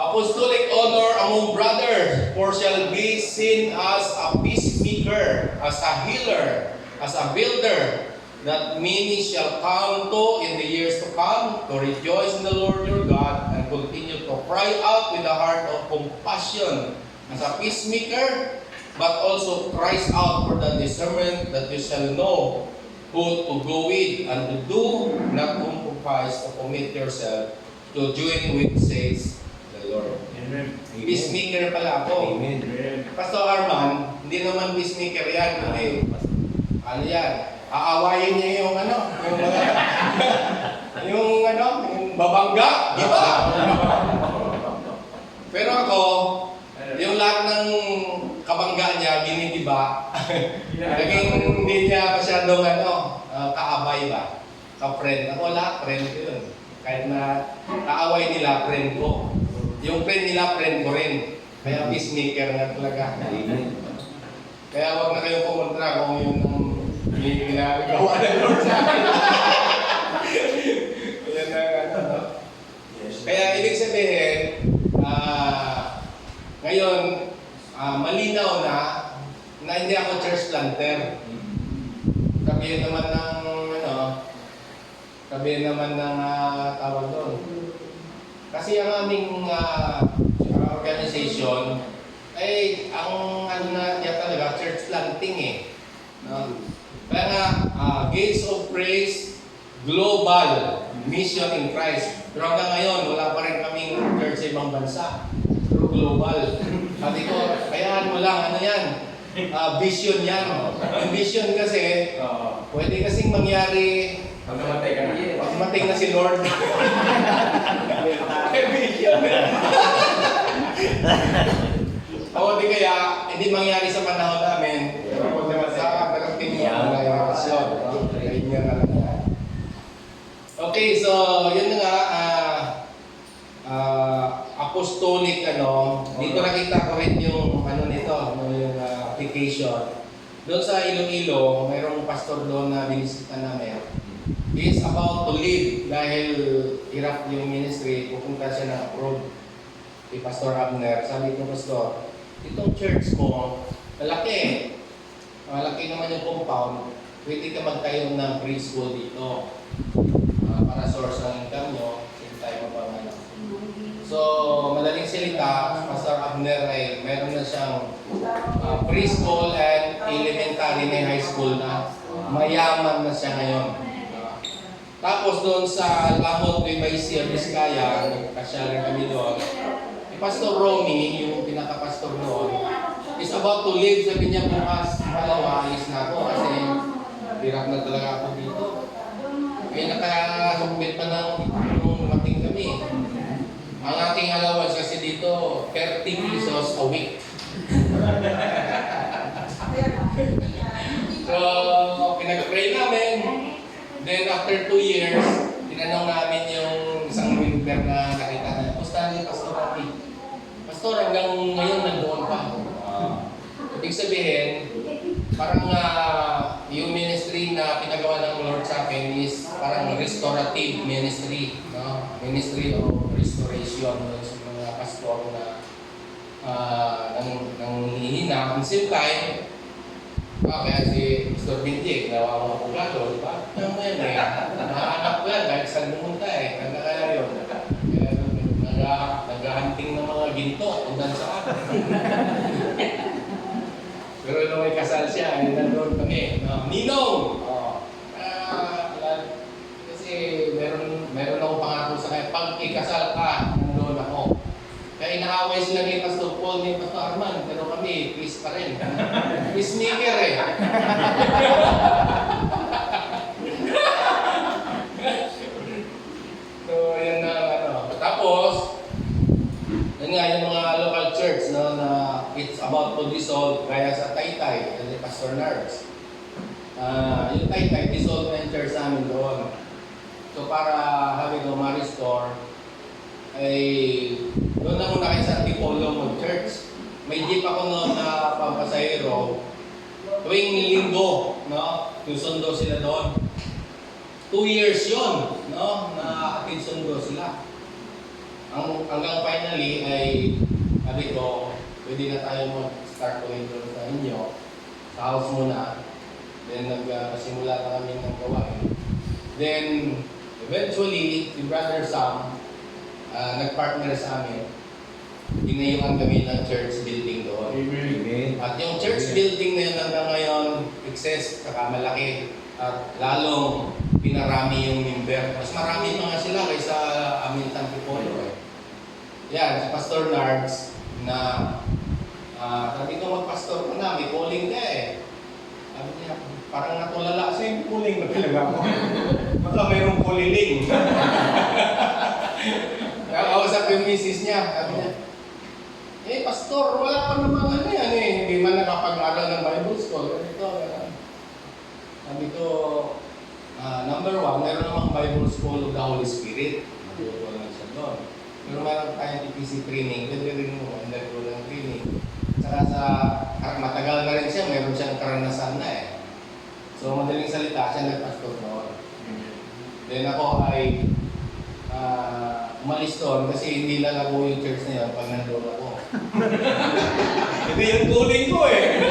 Apostolic honor among brothers, for shall be seen as a peacemaker, as a healer, as a builder, that many shall come to in the years to come, to rejoice in the Lord your God, and continue to cry out with a heart of compassion, as a peacemaker, but also cries out for the discernment that you shall know who to go with and to do, not compromise, to commit yourself to join with, says the Lord. Amen. Peacemaker pala ako. Amen. Pastor Arman, hindi naman peacemaker yan, kundi yan, aawayin niya yung yung babangga, di ba? Pero ako, yung lahat ng iba, naging hindi niya masyadong kaabay ba? Ka-friend. Ako wala, friend ko yun. Kahit na kaaway nila, friend ko. Yung friend nila, friend ko rin. Kaya peacemaker nga talaga. Kaya huwag na kayong pumunta kung yun ang ginagawa ng Lord sa akin. Yan na, Kaya ibig sabihin, ngayon, malinaw na hindi ako church planter. Sabihin naman ng tawag doon. Kasi ang aming organization ay ang niya talaga church planting eh. No? Kaya nga, Gates of Praise Global Mission in Christ. Pero hanggang ngayon, wala pa rin kaming church sa ibang bansa. Pero global. Sabi ko, kayaan mo lang, yan? Vision yan. Yung vision kasi, pwede kasing mangyari Pag namatay ka na. pag mating na si Lord. May vision. O di kaya, hindi mangyari sa panahon namin. Sa darating niya ang relasyon. Okay, so yun nga, apostolic dito nakita ko rin yung yung application. Doon sa Iloilo, mayroong pastor doon na binisita namin. He is about to leave dahil hirap yung ministry, pupunta siya ng abroad. Si Pastor Abner, sabi ko, Pastor, itong church mo, malaki. Malaki naman yung compound. Pwede ka magtayo ng preschool dito. Para source ng income nyo, same time mo pang So, madaling salita, Pastor Abner ay meron na siyang preschool and elementary na high school na mayaman na siya ngayon. Tapos doon sa Lamot, Vivacia, Vizcaya, nagkasya rin kami doon. Pastor Romy, yung pinaka-pastor doon, is about to leave. Sabi niya bukas, alis na ako kasi hirap na talaga ako dito. Kaya nakasumbit pa nung mating kami. Ang aking allowance kasi dito, 30 pesos a week. So, pinag-pray namin. Then after 2 years, tinanong namin yung isang member na nakita na, Pusta ni Pastor Rocky? Pastor, hanggang ngayon nandoon pa. Ibig sabihin, parang yung ministry na pinagawa ng Lord sa akin is parang restorative ministry. No? Ministry of restoration sa mga pastor na nanghihina. At the same time, kaya si Pastor Binti, ginawa mga pugado, di ba? Ano mo yan eh? Nakahanap ko yan kahit saan pumunta eh. Kanda kaya yun. Nag-hunting ng mga ginto hanggang saan. Pero nung may kasal siya, nandun kami. Ninong! Kasi meron akong pangako sa kanya. Pag ikasal ka, nandun ako. Kaya inaaway sila ni Pastor Paul, ni Pastor Arman, pero kami, peace pa rin. Peacemaker eh. So, yan na Tapos, yun nga yung mga local church na it's about to dissolve, kaya sa Taytay, kasi Pastor Nards. Yung Taytay, dissolve na yung church namin doon. So, para habi ko ma-restore, ay doon na muna kayo sa Antipolo Church. May jeep ako noon na pampasahero. Tuwing linggo, susundo sila doon. 2 years yun, na atid sundo sila. Hanggang finally ay sabi ko, pwede na tayo mag-start tuloy doon sa inyo. Sa house muna. Then nagsimula na kami ng gawain. Then eventually, si Brother Sam, nag-partner sa amin. Ginayuhan kami ng church building doon. Amen. At yung church building na yun hanggang ngayon, excess, saka malaki. At lalong pinarami yung member. Mas marami pa nga sila kaysa amin sa Antipolo eh. Yan, si Pastor Nards na sabi ko mag-pastor ko na, may calling ka eh. Sabi niya, parang natulala sa yung calling na talaga ako. Baka mayroong kuliling. Nakausap yung misis niya, sabi niya, pastor, wala pa naman yan eh. Hindi man nakapag-aral ng Bible. Number one, meron namang Bible School of the Holy Spirit. Natutuwa lang siya doon. Pero meron tayong TPC training, pwede rin mo, undergo ng training. Saka matagal na rin siya, meron siyang karanasan na eh. So, madaling salita, siya nagpastor doon. Then ako ay umalis doon kasi hindi lalago yung church na yun pag nandun ako. Hindi yung tuling ko eh.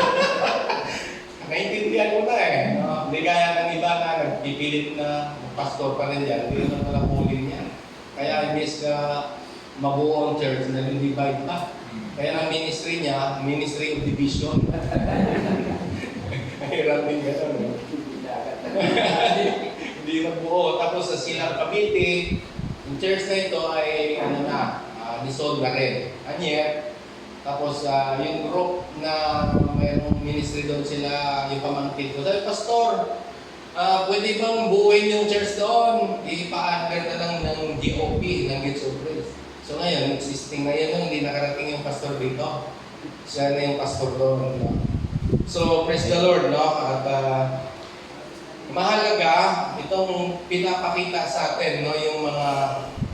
Naintindihan ko na eh. No? Hindi kaya ng iba na nagpipilit na pastor pa rin yan. Hindi naman pala pulin yan. Kaya imbes na mabuo ang church, nag-divide pa. Kaya ang ministry niya, ministry of division. Mahirap din gano'n. Hindi na buo. Tapos sa Silang Cavite, yung church na ito ay dissolve na rin. Anye, tapos yung group na mayroong ministry doon sila, yung pamangkin ko. Sabi, Pastor, pwede bang buuin yung church doon? Ipa-under na lang ng GOP, ng Gates of Praise. So ngayon, existing na yun, hindi nakarating yung pastor dito. Siya na yung pastor doon. No? So, praise the Lord, no? At mahalaga itong pinapakita sa atin, no? Yung mga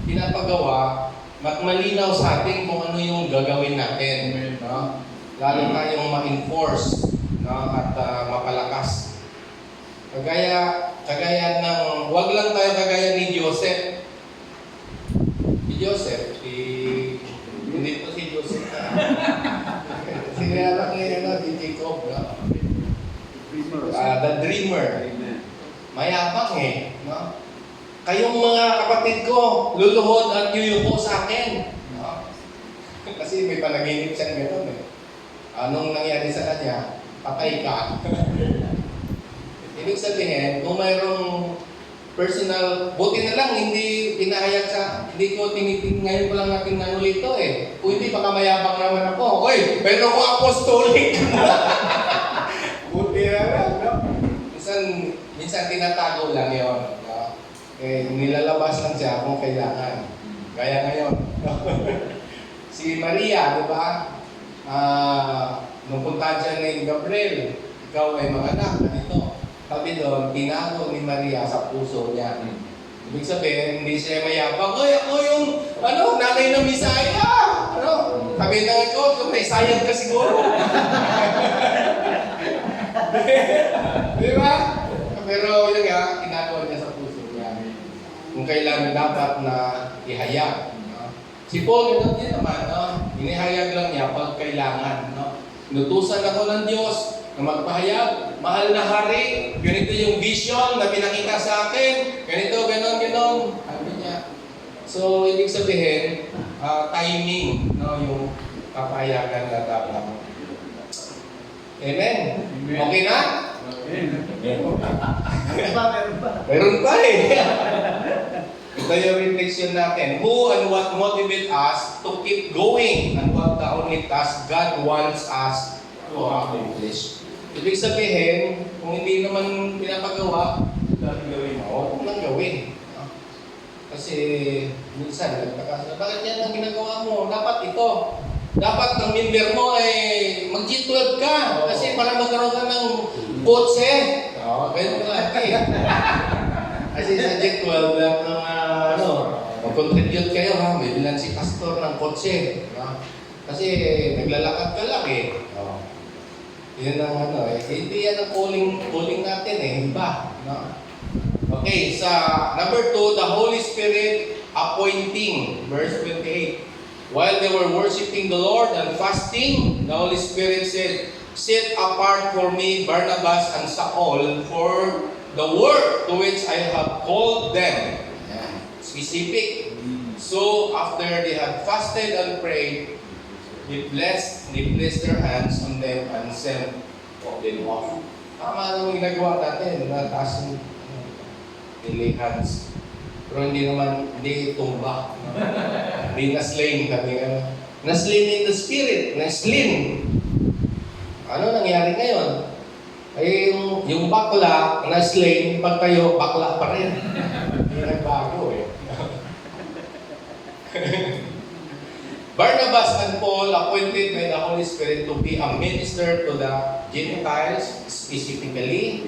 pinapagawa, malinaw sa atin kung ano yung gagawin natin, no? Lalo tayong ma-enforce, no? At mapalakas. Kagaya ng, wag lang tayo kagaya ni Joseph. Hindi po si Joseph na. Sinira niya si Jacob, no? The dreamer. Mayabang eh, no? Kayong mga kapatid ko, luluhod at yuyuko sa akin. No? Kasi may panaginip siyang gano'n eh. Anong nangyari sa kanya? Patay ka. Ibig sabihin, kung mayroong personal, buti na lang, hindi pinahayag hindi ko tinitin, ngayon pa lang natin nanulito eh. Kung hindi, baka mayabang naman ako. Oy, pero ako apostolic. Buti na lang, no? Minsan tinatago lang yun. No? Nilalabas lang siya kung kailangan. Gaya ngayon. No? Si Maria, di ba? Nung punta dyan ni Gabriel, ikaw ay manganak, ganito. Sabi doon, tinago ni Maria sa puso niya. Ibig sabihin, hindi siya mayabang. Oy, ako yung, nanay ng Misaya! Sabi na ko, may sayang ka siguro. Di ba? Pero yun nga, tinago niya sa puso niya. Kung kailan dapat na ihayag. Si Paul, ganun din naman, inihayag lang niya pag kailangan. Inutusan ako ng Diyos na magpahayag, mahal na hari, ganito yung vision na pinakita sa akin, ganito, ganon. Sabi niya. So, ibig sabihin, timing, yung papayagan na dapat. Amen? Okay na? Meron pa eh. Ito yung reflection natin. Who and what motivate us to keep going and what the only task God wants us to accomplish. Ibig sabihin, kung hindi naman pinapagawa, gawin mo, huwag mo lang gawin. Kasi minsan, nagtaka, bakit yan ang ginagawa mo? Dapat ito. Dapat ang member mo ay mag-G12 ka. Kasi para magkaroon ka ng kotse. Ganyan ka lagi. Kasi sa G12 lang mag-contribute kayo ha. May bilan si pastor ng kotse. Kasi naglalakad ka lang eh. Yan ang hindi yan ang calling natin eh, iba. No? Okay, sa number 2, the Holy Spirit appointing, verse 28. While they were worshiping the Lord and fasting, the Holy Spirit said, set apart for me Barnabas and Saul for the work to which I have called them. Specific. So after they had fasted and prayed, they blessed their hands on them and sent them off. Tama naman ginagawa natin, nataas yung lay hands. Pero hindi tumba. Hindi na-slain kami. Na-slain in the spirit. Na-slain. Ano nangyari ngayon? Ay yung bakla, na-slain, pag tayo, bakla pa rin. Hindi nagbago eh. Barnabas and Paul appointed by the Holy Spirit to be a minister to the Gentiles specifically.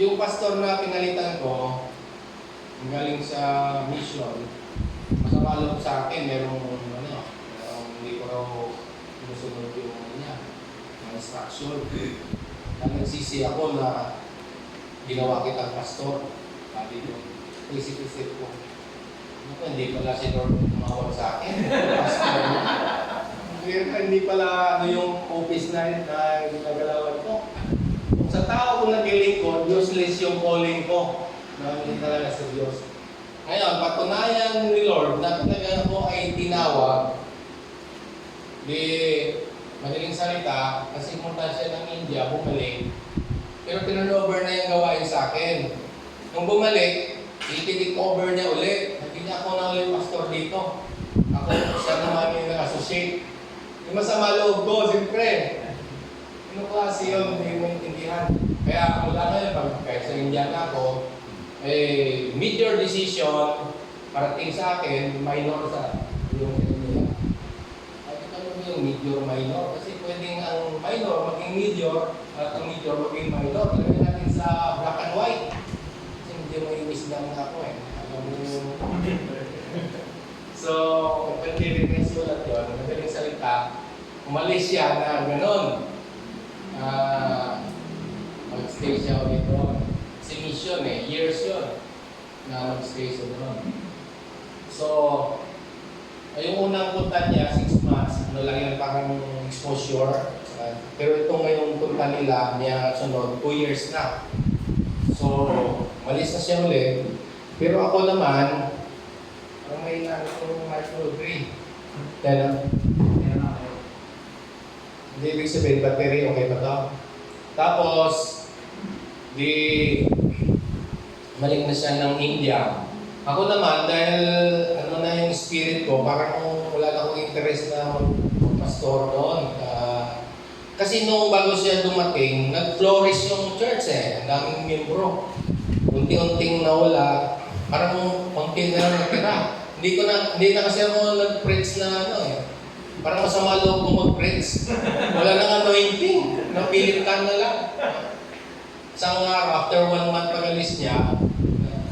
Yung pastor na pinalitan ko, galing sa mission, masama loob sa akin, merong hindi ko raw sinusunod yung mga instruction. Nagsisi ako na ginawa kitang pastor. Sabi ko, isip-isip ko. Hindi pala si Lord tumawag sa akin. Pastor. Hindi pala yung office na ginagalawan ko. Kung sa tao ko naglilingkod, useless yung calling ko. Na hindi talaga sa Diyos. Ngayon, patunayan ni Lord na talaga ako ay tinawag. Di madaling salita, kasi pumunta siya ng India, bumalik. Pero turnover na yung gawain sa akin. Nung bumalik, i-take over niya ulit. Hindi niya ako na ulit pastor dito. Ako siya naman yung nag-associate. Yung masama loob ko, siyempre. Ano klase yun, hindi mo intindihan. Kaya mula ngayon, kahit sa India na ako, major decision parating sa akin, minor sa yung nila. Yung major minor kasi pwedeng ang minor maging major at ang major maging minor. Lagyan natin sa black and white kasi hindi mo inis lang ako alam mo yung so pwede rin yung sulat yun madaling salita umalis siya na gano'n mag-stay siya ulit doon kasi mission years yun na mag-stay siya doon. So yung unang punta niya, 6 months, lang yung parang exposure. Pero itong ngayong punta nila, niya sunod, 2 years na. So, malis na siya ulit. Pero ako naman, parang may itong micro-degree. Kaya hindi ibig sabihin, battery, okay ba ito? Tapos, malik na siya ng India. Ako naman, dahil na yung spirit ko, parang wala na akong interest na mag-pastor doon. Kasi nung bago siya dumating, nag-flourish yung church Ang daming membro. Unti-unting nawala. Parang konti na lang natira. Hindi na kasi ako nag-preach na Parang masama loob ko mag-preach. Wala nang anointing. Napilit ka na lang. Isang araw, after 1 month pag-alis niya,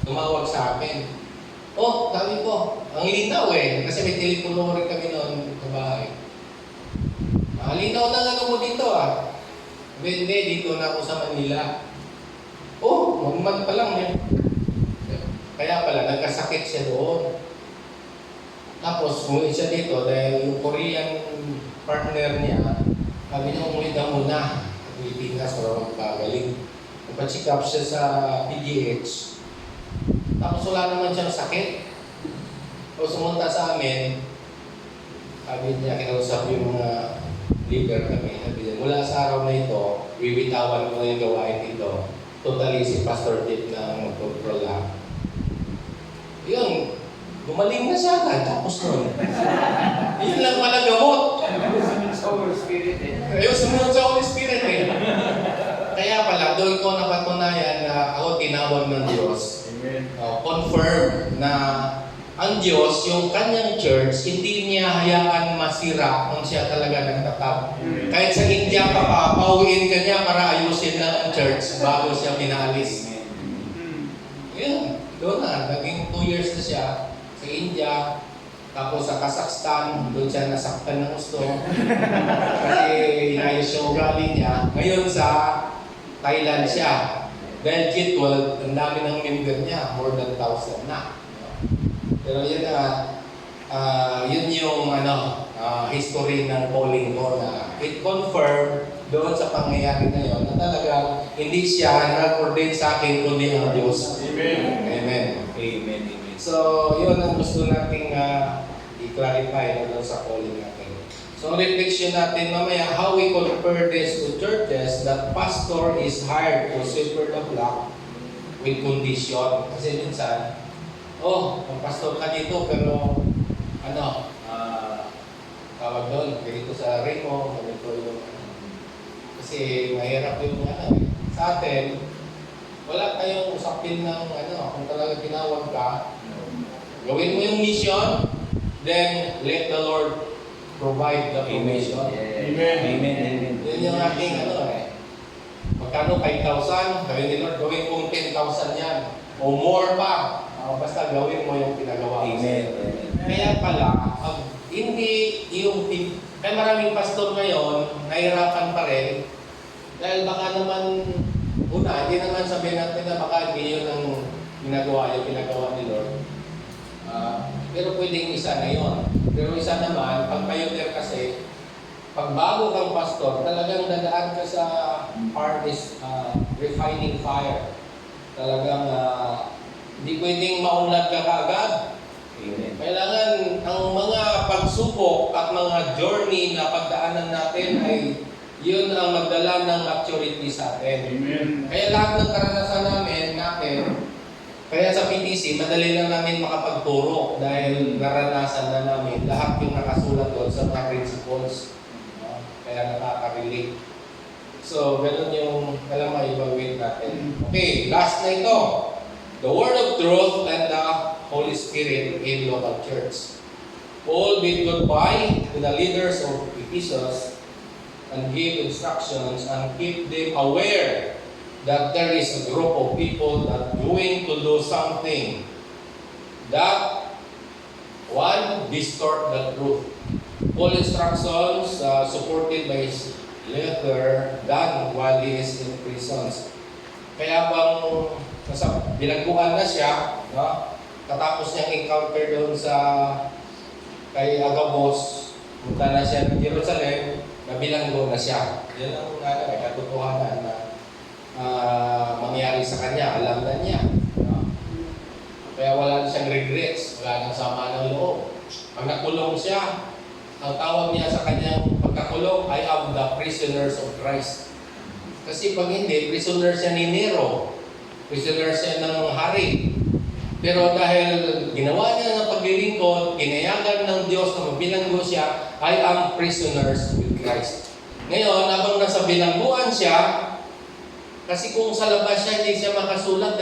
tumawag sa akin. Sabi ko, ang linaw kasi may telepono rin kami noon sa bahay. Linaw na mo dito Hindi, dito na ako sa Manila. 1 month pa lang Kaya pala, nagkasakit siya doon. Tapos, umuwi siya dito dahil yung Korean partner niya, sabi niya, umuwi na muna. Pilipinas, para magpagaling. Nagpa-check up siya sa PGH. Tapos wala naman siyang sakit. Tapos sumunta sa amin, sabi niya, kinausap yung mga leader kami. Sabi niya, mula sa araw na ito, bibitawan ko na yung gawain dito. Totally si Pastor Dick na mag-control lang. Yun, gumaling na siya agad. Tapos nun, yun lang pala gamot. Sa Holy Spirit Ayun, sumunod sa Holy Spirit Kaya pala, doon ko napatunayan na ako tinawag ng Diyos. Confirm na ang Diyos, yung kanyang church, hindi niya hayaan masira kung siya talaga nagtatag. Kahit sa India pa pauwiin ka niya para ayusin na ang church bago siya pinalis. Yun, doon na. Naging 2 years na siya sa India. Tapos sa Kazakhstan, doon siya nasaktan ng gusto. Kasi inayos yung ugali niya. Ngayon sa Thailand siya. Dahil G12, ang dami ng member niya, more than 1,000 na. Pero yun yun yung history ng calling ko na it confirmed doon sa pangyayari na yun na talaga hindi siya nag-ordain sa akin kundi ang Diyos. Amen. Amen. Amen. So, yun ang gusto nating i-clarify doon sa calling natin. So, reflection natin mamaya, how we compare this to churches that pastor is hired to sweep the flock with condition. Kasi minsan, ang pastor ka dito, pero tawag doon, ganito sa Remo, ganito yung kasi mahirap yung sa atin, wala tayong usapin ng kung talaga tinawag ka, gawin mo yung mission, then let the Lord provide the provision. Amen. Amen. Yun yung ating magkano 5,000, sabi ni Lord, gawin kong 10,000 yan. O more pa. Basta gawin mo yung pinagawa ko. Kaya pala, hindi yung kaya maraming pastor ngayon, nahihirapan pa rin. Dahil baka naman, hindi naman sabihin natin na baka hindi yun ang pinagawa ni Lord. Pero pwedeng isa na yun. Pero isa naman, pag pioneer kasi, pag bago kang pastor, talagang dadaan ka sa harvest, refining fire. Talagang hindi pwedeng maunlad ka kaagad. Kailangan ang mga pagsubok at mga journey na pagdaanan natin ay yun ang magdala ng maturity sa atin. Amen. Kaya lahat ng karanasan natin, kaya sa PTC, madali lang namin makapagturo dahil naranasan na namin lahat yung nakasulat doon sa mga principles. Kaya nakaka-relate. So, ganun yung i-evaluate natin. Okay, last na ito. The Word of Truth and the Holy Spirit in local church. Paul bid goodbye to the leaders of Ephesus and give instructions and keep them aware that there is a group of people that going to do something that one distort the truth. Paul instructions supported by his letter done while he is in prisons. Kaya bang nasa bilangguan na siya, no? Katapos niyang encounter doon sa kay Agabus, punta na siya ng Jerusalem, nabilanggo na siya. Yan ang katotohanan na mangyari sa kanya, alam na niya. No? Kaya wala na siyang regrets, wala nang sama ng loob. Pag nakulong siya, ang tawag niya sa kanyang pagkakulong, I am the prisoners of Christ. Kasi pag hindi, prisoner siya ni Nero, prisoner siya ng hari. Pero dahil ginawa niya ng paglilingkod, kinayagan ng Diyos na mabilanggo siya, I am prisoners with Christ. Ngayon, habang nasa bilangguan siya, kasi kung sa labas siya, hindi siya makasulat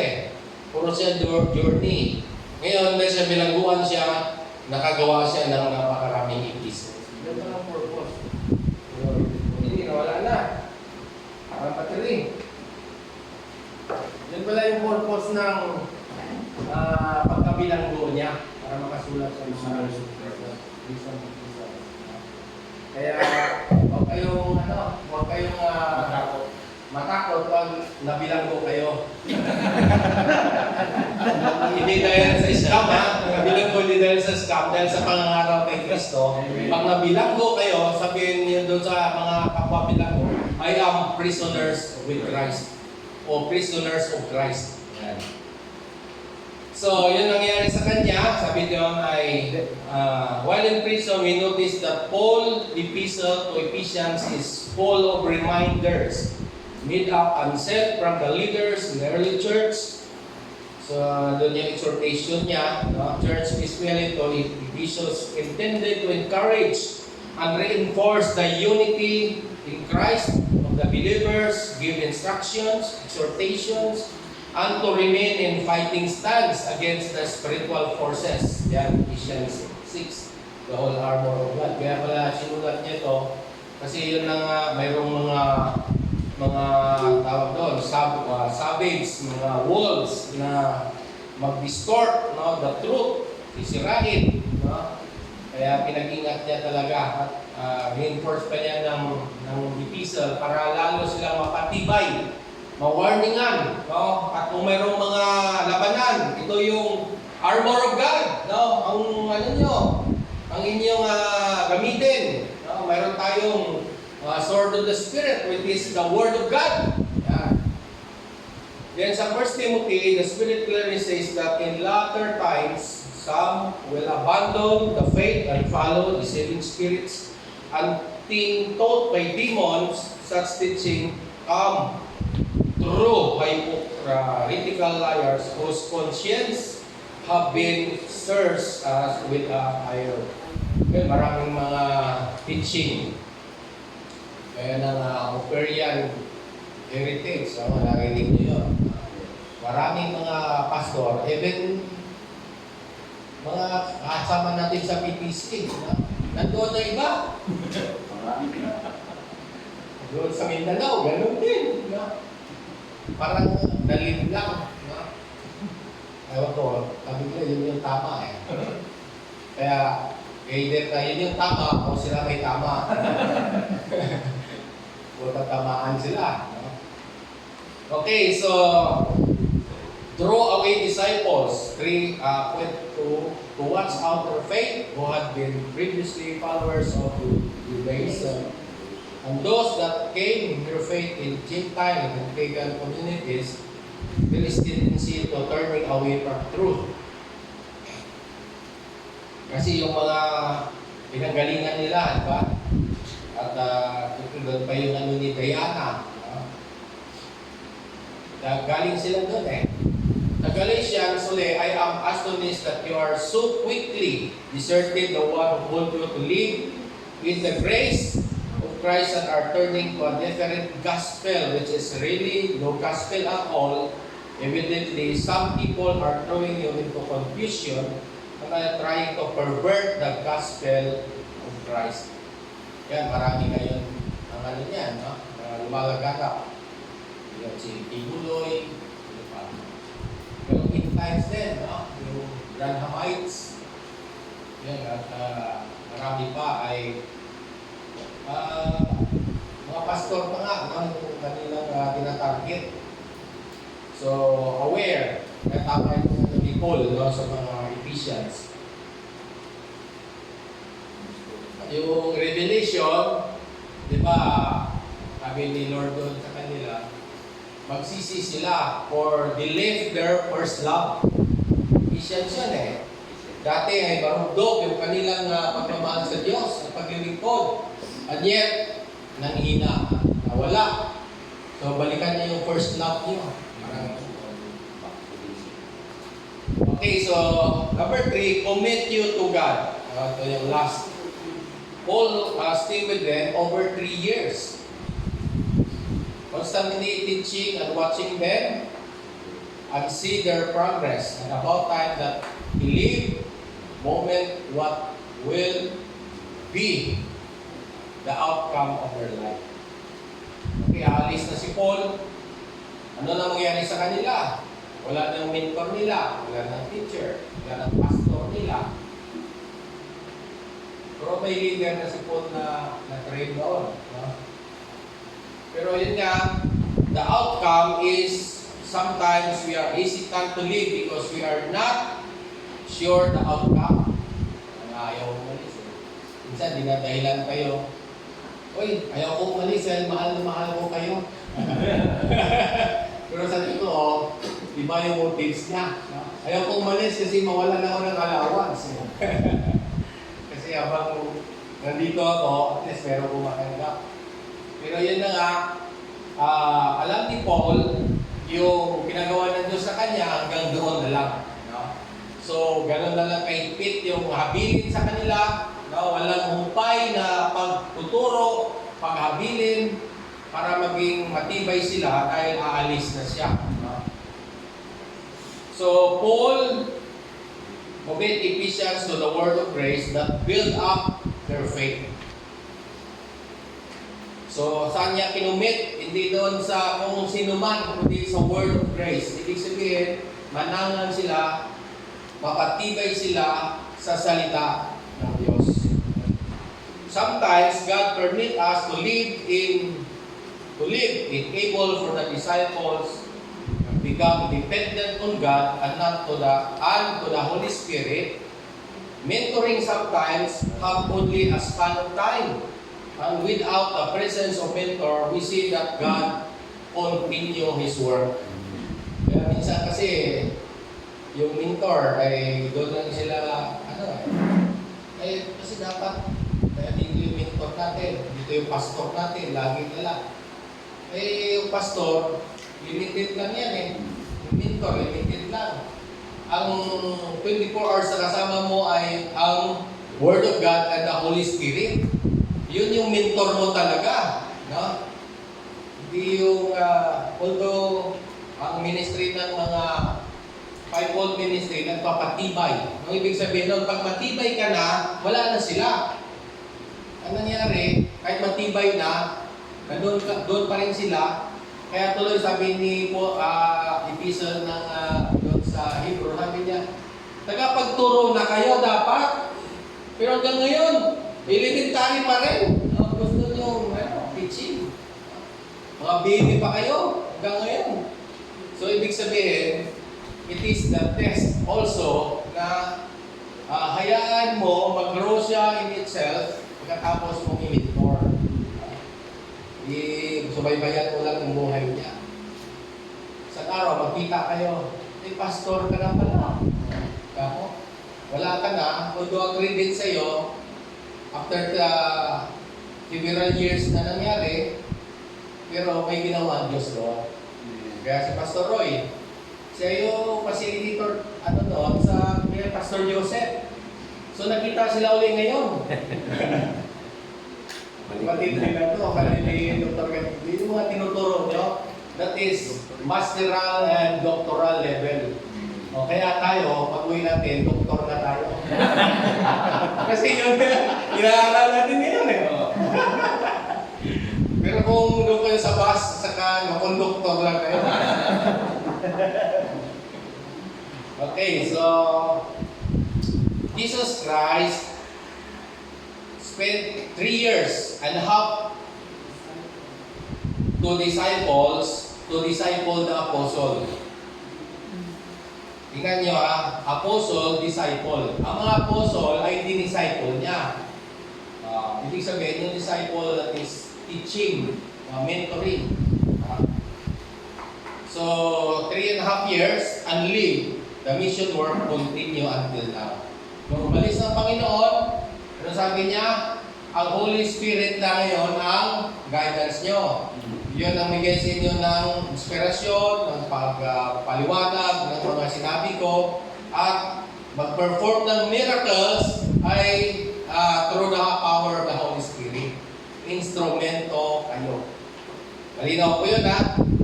Puro siya journey. Ngayon, dahil sa bilangguan siya, nakagawa siya ng napakaraming epistles. Yan pa ang purpose. Hindi, nawala na. Parang battery. Yan pala yung purpose ng pagkabilanggo niya para makasulat sa mga kaya huwag kayong matakot pag nabilanggo kayo. Hindi dahil sa scam nabilanggo hindi dahil sa scam, dahil sa pangangaral kay Kristo. Pag nabilanggo kayo, sabihin niyo doon sa mga kapwa bilanggo, I am prisoners with Christ o prisoners of Christ. Yan. So, yun nangyari sa kanya. Sabi doon ay, while in prison, we noticed that Paul's epistle to Ephesians is full of reminders made up and sent from the leaders in the early church. So, doon yung exhortation niya, church especially to Ephesians intended to encourage and reinforce the unity in Christ of the believers, give instructions, exhortations, and to remain in fighting stance against the spiritual forces. Yan, Ephesians 6, the whole armor of God. Kaya pala sinulat niya ito, kasi yun na mayroong mga tawag doon, savage, mga wolves na mag-distort the truth, sisirain. Kaya pinag-ingat niya talaga at reinforce pa niya ng epistle para lalo silang mapatibay, ma-warningan, at kung mayroong mga labanan, ito yung armor of God, ang inyong gamitin. Mayroon tayong sword of the Spirit, which is the Word of God. Then sa 1 Timothy, the Spirit clearly says that in latter times, some will abandon the faith and follow deceiving spirits, and being taught by demons, such teaching true hypocritical liars whose conscience have been searched with iron. Okay, maraming mga teaching. Kaya ng Operian heritage, narinig niyo yun. Maraming mga pastor, even mga kasama natin sa PPC, nandoon na iba. Doon sa Mindanao, ganun din. parang nalim lang. No? Ewan ko, sabi ko yun yung tama eh. Kaya, either na yun yung tama o sila may tama. O tatamaan sila. No? Okay, so, draw away disciples, to watch out their faith, who had been previously followers of Judaism, and those that came in their faith in Gentile and pagan communities, there is tendency to turning away from truth. Kasi yung mga pinanggalingan nila, di ba? At doon pa yung ano ni Diana. Galing sila doon eh. The Galatians, I am astonished that you are so quickly deserted the one who called you to live with the grace of Christ and are turning to a different gospel, which is really no gospel at all. Evidently, some people are throwing you into confusion and are trying to pervert the gospel of Christ. Yan, marami ngayon ang ano niyan, no? Lumalaganap. Yan, si Ibuloy, pero in times din, no? Yung Branhamites, yan, at marami pa ay mga pastor pa nga, no? Yung kanilang tinatarget. So, aware, natama yung ni Paul, no? Sa mga Ephesians. Yung Revelation, di ba, sabi ni Lord doon sa kanila, magsisi sila or they left their first love. Ephesians yan eh. Dati ay marugdog yung kanilang pagmamahal sa Diyos, sa paglilingkod. And yet, nanghina, nawala. So, balikan niyo yung first love niyo. Okay, so, number 3, commit you to God. Ito yung last. Paul stayed with them over 3 years. Constantly teaching and watching them and see their progress. And about time that believe moment what will be the outcome of their life. Okay, alis na si Paul. Ano na mangyari sa kanila? Wala nang mentor nila, wala nang teacher, wala nang pastor nila. Pero may leader na si Paul na train doon. No? Pero yun nga, the outcome is sometimes we are hesitant to live because we are not sure the outcome. Ayaw ko umalis. Minsan, dinadahilan kayo. Uy, ayaw ko umalis dahil mahal na mahal ko kayo. Pero sabi ko, iba yung motives niya. Ayaw ko umalis kasi mawalan ako ng allowance. Kasi habang nandito ako, at least meron ko makanggap. Pero yun na nga, alam ni Paul, yung pinagawa ng Diyos sa kanya hanggang doon na lang. No? So, ganun na lang kahigpit yung habilin sa kanila, no? Walang humpay na pagtuturo, paghabilin, para maging matibay sila dahil aalis na siya. No? So, Paul commit Ephesians to the word of grace that build up their faith. So, saan niya kinumit? Hindi doon sa kung sino man, kundi sa word of grace. Ibig sabihin, manangan sila, mapatibay sila sa salita ng Diyos. Sometimes, God permit us to live able for the disciples become dependent on God and not to the Holy Spirit. Mentoring sometimes have only a span of time. And without the presence of mentor, we see that God continue His work. Kaya minsan kasi, yung mentor ay doon lang sila, kasi dapat, kaya dito yung mentor natin, dito yung pastor natin, lagi nila. Yung pastor, limited lang yan eh. Yung mentor, limited lang. Ang 24 hours na kasama mo ay ang Word of God and the Holy Spirit. Yun yung mentor mo talaga. No? Hindi yung, although ang ministry ng mga fivefold ministry, nagpapatibay. Ang ibig sabihin nun, pag matibay ka na, wala na sila. Ang nangyari, kahit matibay na, doon pa rin sila, Kaya tuloy sabi ni po, epistle ng doon sa Hebrew, sabi niya, tagapagturo na kayo dapat, pero hanggang ngayon, elementary pa rin. Gusto nyo, teaching. Mga baby pa kayo, hanggang ngayon. So, ibig sabihin, it is the test also na hayaan mo, mag-grow siya in itself, pagkatapos mong i-mentor. Subaybayan mo lang ang buhay niya. Sa araw, magkita kayo, pastor ka na pala. Kako, wala ka na, although agree din sa'yo, after the several years na nangyari, pero may ginawa ang Diyos doon. Kaya si Pastor Roy, siya yung facilitator doon sa Pastor Joseph. So nakita sila uli ngayon. Kapatid nila ito, kapatid ni Dr. Ganito, yung mga tinuturo nyo, that is masteral and doctoral level. O kaya tayo, pag uwi natin, doktor na tayo. Kasi yun, inaaral natin yun eh. Pero kung doon kayo sa bus, saka makonduktor lang kayo. Okay, so Jesus Christ spent 3 years and a half to disciple the apostle. Tingnan nyo apostle, disciple. Ang mga apostle ay dinisciple niya. Ibig sabihin, yung disciple that is teaching, mentoring. So, 3.5 years and live. The mission work continue until now. Nung umalis ng Panginoon, ano sabi niya? Ang Holy Spirit na ngayon ang guidance nyo. Yun ang bigay sa inyo ng inspirasyon, ng pagpaliwanag ng mga sinabi ko, at mag-perform ng miracles ay through the power of the Holy Spirit. Instrumento kayo. Malinaw po yun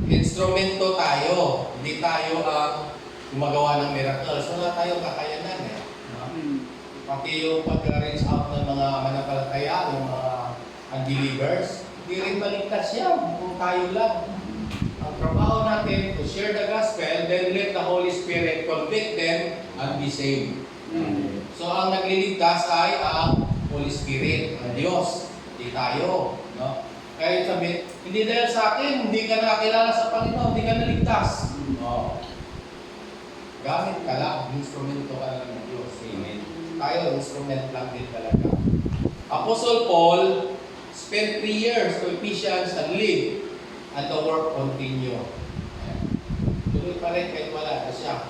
Instrumento tayo. Hindi tayo ang gumagawa ng miracles. Wala tayong kakayanan Pati yung pag-reach out ng mga manampalataya, yung mga unbelievers, hindi rin maligtas yan kung tayo lang. Ang trabaho natin to share the gospel, then let the Holy Spirit convict them and be saved. So ang nagliligtas ay ang Holy Spirit, ang Diyos, hindi tayo. No? Kaya sabi, hindi dahil sa akin, hindi ka nakakilala sa Panginoon, hindi ka naligtas. Gamit ka lang, instrumento ka lang ng Diyos. Amen. Tayo, instrument lang din talaga. Apostle Paul spent 3 years to Ephesians and live, and the work continue. Tuloy pa rin kahit wala na siya.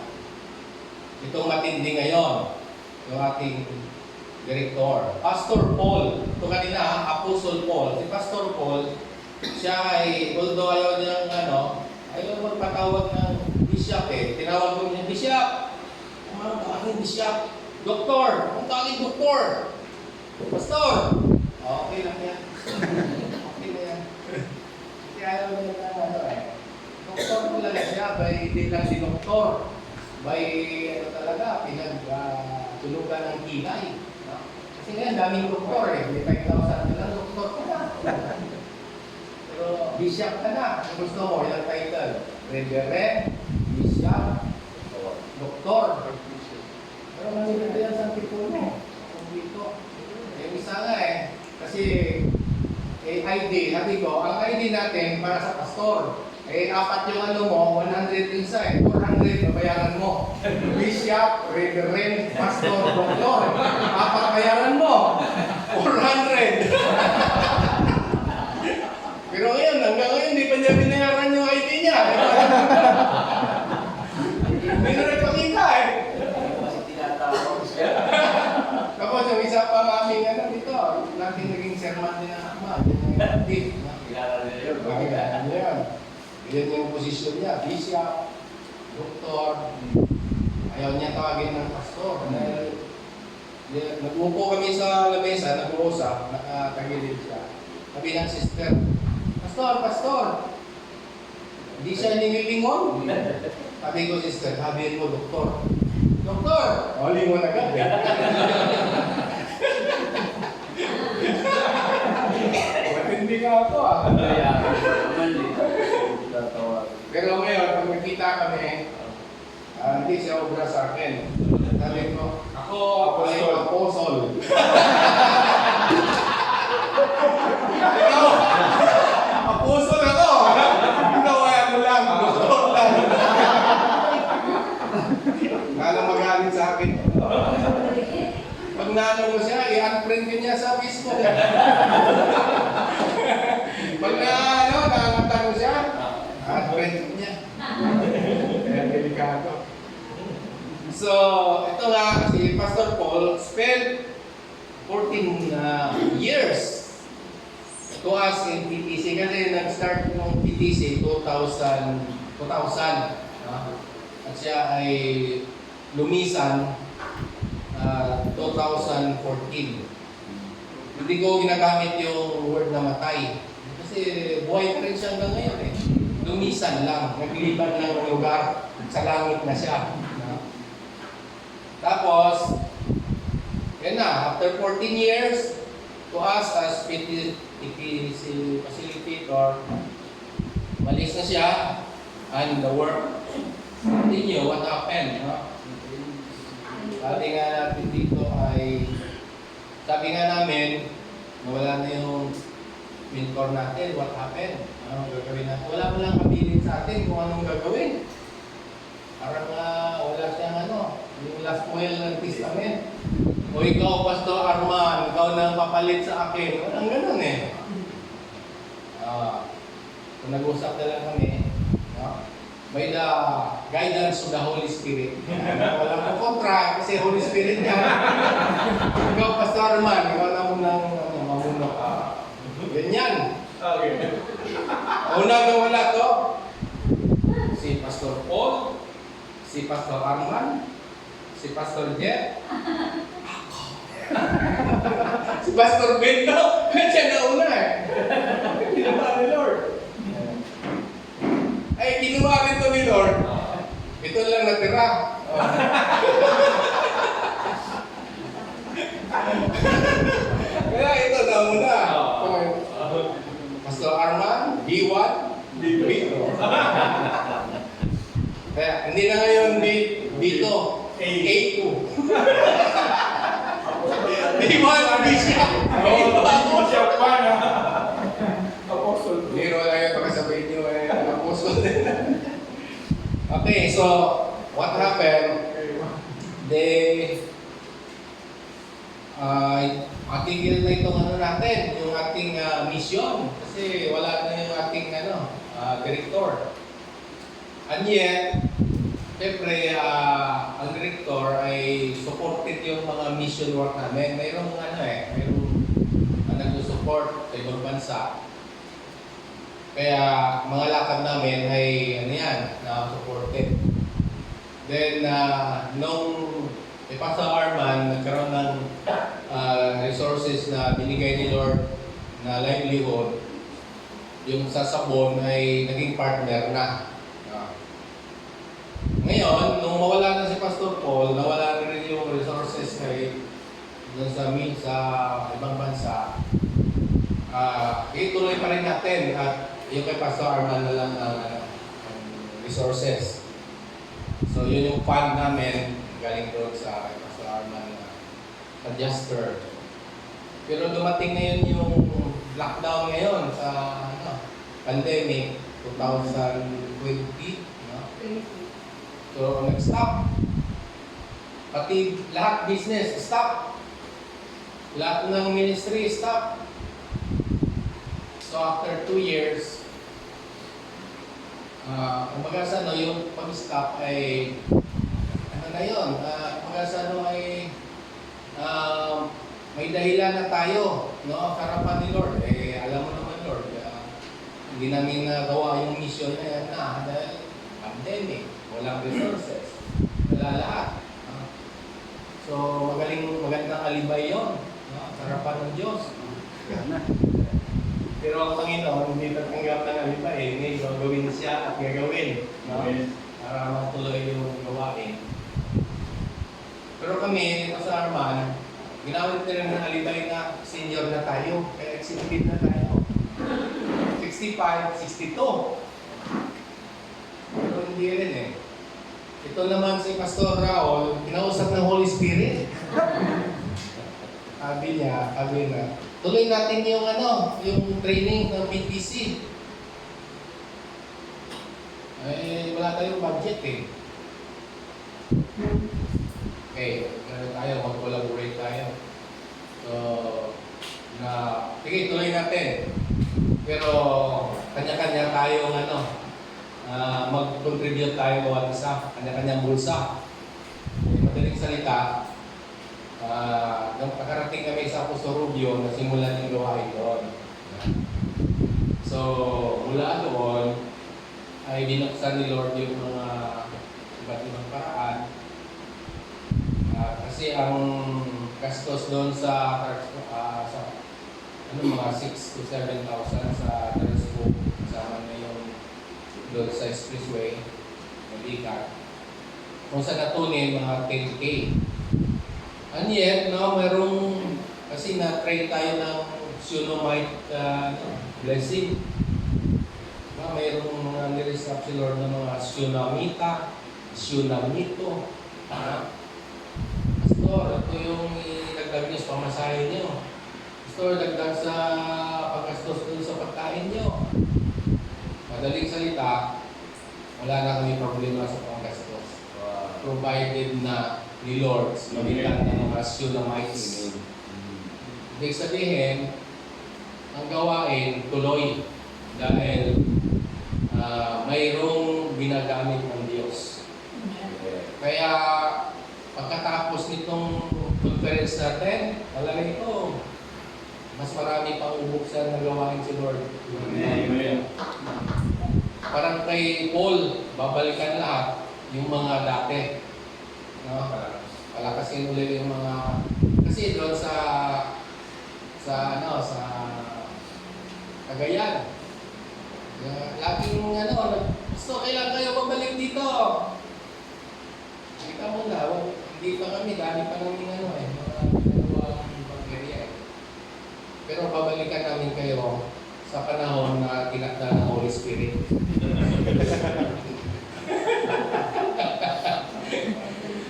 Itong matindi ngayon, yung ating director. Pastor Paul, ito kanina, Apostle Paul. Si Pastor Paul, siya ay, although ayaw niyang ayaw magpatawag ng bishop tinawag ko niya, bishop. Ang aking bishop. Doktor. Ang aking doktor. Pastor. Okay lang yan. Okay na yan. Kasi ayaw niya doktor talaga siya. Hindi lang si doktor. Talaga, pinagtulugan ng kilay. Kasi ngayon, daming doktor May 5,000 na lang, doktor ka na. Pero bishop ka na. Kung gusto mo, ilang title? Reverend, bishop, doktor. Pero manilito yan sa tipo mo. Kung dito. Yung isa nga kasi ID, sabi ko, ang ID natin para sa pastor. 4 yung mo, 100 isa 400 babayaran mo. Bishop, reverend, pastor, doktor. 4 bayaran mo. 400. Pero ngayon, hanggang ngayon, hindi pa niya binayaran yung ID niya. Hindi na nagpakita Tapos yung isa pa maming dito, natin naging sermon din ang ama. Yung active. Makikita niya yan. Yan yung posisyon niya, bishop, doktor. Ayaw niya tawagin ng pastor. Dahil nag-upo kami sa lamesa, nag-uusap, nakatagilid siya. Sabi ng sister, Pastor, hindi siya nililingon. Sabi ko, sister, sabihin mo, doktor. Doktor! O, lingon agad Matindi ka ako Pero ngayon, pag nakita kami, hindi siya obra sa akin. Sabi ko, ako ay apostol. Ikaw, apostol ako. Ikaw ay ano lang, doktor lang. Kala magalit sa akin. Pag naano mo siya, i-unfriend ka niya sa Facebook. Pag nakangatan mo siya, unfriend ka niya. Kaya delikado. So, ito nga, si Pastor Paul spent 14 years to us in PTC kasi nag-start ng PTC 2000. At siya ay lumisan 2014. Hindi ko ginagamit yung word na matay. Kasi buhay pa rin siya hanggang ngayon eh. Lumisan lang, nagliban lang ng lugar, sa langit na siya. Tapos, yan na, after 14 years, to us as PTC facilitator, malis na siya, and the work continue. What happened? No? Sabi nga natin dito ay, sabi nga namin, nawala na yung mentor natin, what happened? Anong gagawin natin? Wala mo lang kabilin sa atin kung anong gagawin. Parang wala siyang yung last will ng testament. O ikaw, Pastor Arman, ikaw nang papalit sa akin. Walang ganun eh. Kung nag-usap na lang kami, by the guidance of the Holy Spirit. Walang po kontra kasi Holy Spirit niya. Ikaw, Pastor Arman, ikaw na munang mamuno ka. Ganyan. Okay. Una na wala to, si Pastor Paul, si Pastor Arman, si Pastor Jet, si Pastor Bento, siya na una eh. Ginawa ni Lord. Ay, ginawa rin to ni Lord. Ito lang natira. Kaya ito na muna. Pastor Arman, B1, B2. Kaya hindi na ngayon B2, A2. B1, B siya. Siya pa na. Apostle. Biro lang yun, baka sabihin nyo apostol. Okay, so what happened? Atigil na itong natin, yung ating mission. Kasi wala na yung ating director. And yet, siyempre, ang director ay supported yung mga mission work namin. Mayroong mayroong nag-support sa ibang bansa. Kaya mga lakad namin ay supported. Then, nung Pastor Arman nagkaroon ng resources na binigay ni Lord na livelihood, yung sa Sabon ay naging partner na. Ngayon, nung mawala na si Pastor Paul, nawala na rin yung resources kay dun sa ibang bansa. Ituloy pa rin natin at yung kay Pastor Arman na lang ang resources. So yun yung fund namin galing doon sa Pastor Arman adjuster. Pero dumating na yun yung lockdown ngayon sa pandemic 2020. So nag-stop. Pati lahat business, stop. Lahat ng ministry, stop. So after 2 years, kumbaga yung pag-stop ay may dahilan na tayo, harapan ni Lord. Alam mo naman, Lord, hindi namin nagawa yung mission na yan dahil pandemic, walang resources, wala lahat. So, magandang alibay yun, harapan ng Diyos. Pero ang Panginoon, hindi tatanggap ng alibay, may gagawin siya at gagawin. Para matuloy yung gawain. Pero kami, dito sa Arman, ginawit nila ng alibay na senior na tayo, kaya executive na tayo. 65, 62. hindi rin eh. Ito naman si Pastor Raul, kinausap ng Holy Spirit. Sabi niya, tuloy natin yung yung training ng PTC. Wala tayong budget eh. Okay, mag-collaborate tayo. So, sige, tuloy natin. Pero, kanya-kanya tayong mag-contribute tayo bawat isa. Kanya-kanyang bulsa. Madaling salita, nung nakarating kami sa Puso Rubio, nasimulan yung gawain doon. So, mula doon, ay binuksan ni Lord yung mga iba't ibang paraan. Kasi ang gastos doon sa mga 6 to 7,000 sa transport, kasama na yung doon sa expressway, Malikat. Kung sa natunin, mga 10K. And yet, merong, kasi na-try tayo ng Shunammite blessing. Mayroong mga niresap si Lord ng mga Shunamita, Shunamito. Pastor, ito yung idagdag nyo sa pamasahe nyo. Pastor, dagdag sa paggastos dun sa pagkain nyo. Madaling salita, wala na kami problema sa paggastos. Provided na ni Lord, mamilan ng mga Shunamites. Ibig sabihin, ang gawain tuloy dahil mayroong ginagamit ng Diyos. Kaya pagkatapos nitong conference natin, wala na ito. Mas marami pang ubuksan na gawain si Lord. Amen. Parang kay Paul, babalikan lahat yung mga dati. Palakasin ulit yung mga... Kasi doon sa Cagayan. Laging gusto kailan kayo babalik dito. Kita mo na, hindi pa kami, dami pa namin mga dalawang bacteria eh. Pero babalikan namin kayo sa panahon na tinakda ng Holy Spirit.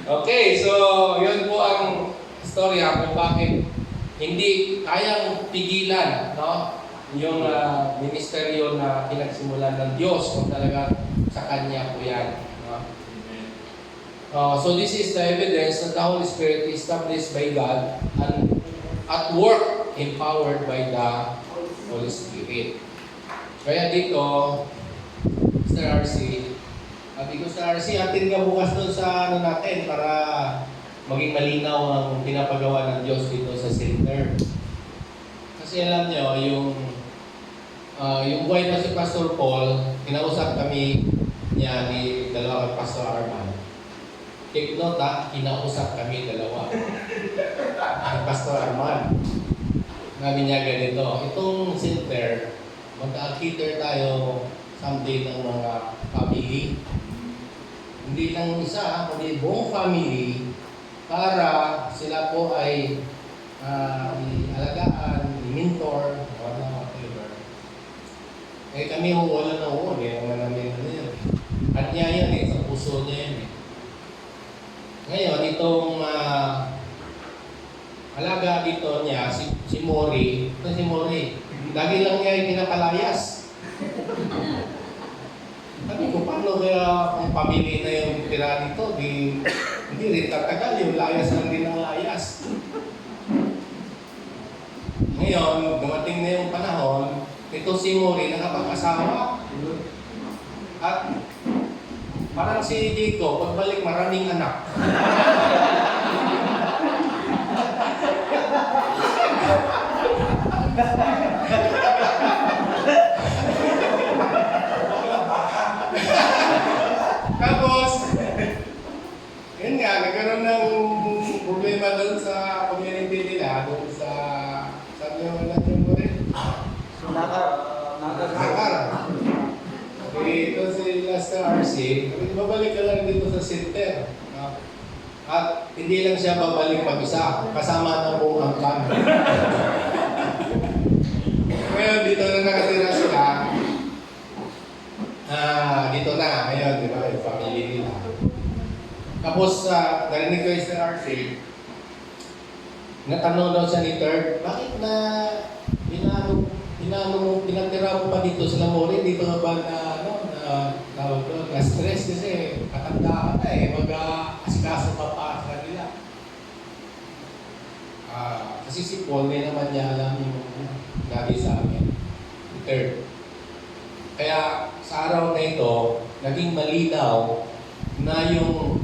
Okay, so yun po ang istorya kung bakit hindi kayang pigilan, yung ministeryo na pinagsimulan ng Diyos kung talaga sa Kanya po yan. So this is the evidence that the Holy Spirit is established by God and at work, empowered by the Holy Spirit. Kaya dito, Mr. RC, Mr. RC, atin ka bukas doon sa natin para maging malinaw ang pinapagawa ng Diyos dito sa center. Kasi alam nyo, yung buhay na si Pastor Paul, kinausap kami niya ni dalawa kay Pastor Arman. Take note kinausap kami dalawa. Ni Pastor Arman. Sabi niya ganito, itong center, mag-cater tayo someday ng mga family. Hindi lang isa, kundi buong family para sila po ay i-alagaan, i-mentor, whatever. Kami wala na huwag ang namin yan. At niya yan sa puso niya yan Ngayon, itong alaga dito niya, si Mori, lagi lang niya ay pinapalayas. Sabi ko, paano kaya kung pamili na yung tira dito, hindi rin tatagal, yung layas lang din ang layas. Ngayon, dumating na yung panahon, ito si Mori nakapag-asawa. At parang si Jacob, pagbalik maraming anak. Tapos, yun nga, nagkaroon ng problema doon sa community nila, doon sa, sabi mo lang yung mo rin? Nakar. Okay, ito si Last RC, babalik ka lang dito sa center. At hindi lang siya babalik mag-isa, kasama ng buong angkan. Ngayon, dito na nakatira sila, dito na ngayon, di ba? Yung family nila. Tapos, narinig ko yung Sir RC, natanong daw siya ni Third, bakit na pinatira mo pa dito sa Lamore? Dito ka ba na stress kasi katanda ka na mag-asikaso pa sa kanila. Kasi si Paul, may naman niya alam yung lagi sa amin. Third. Kaya sa araw na ito, naging malinaw na yung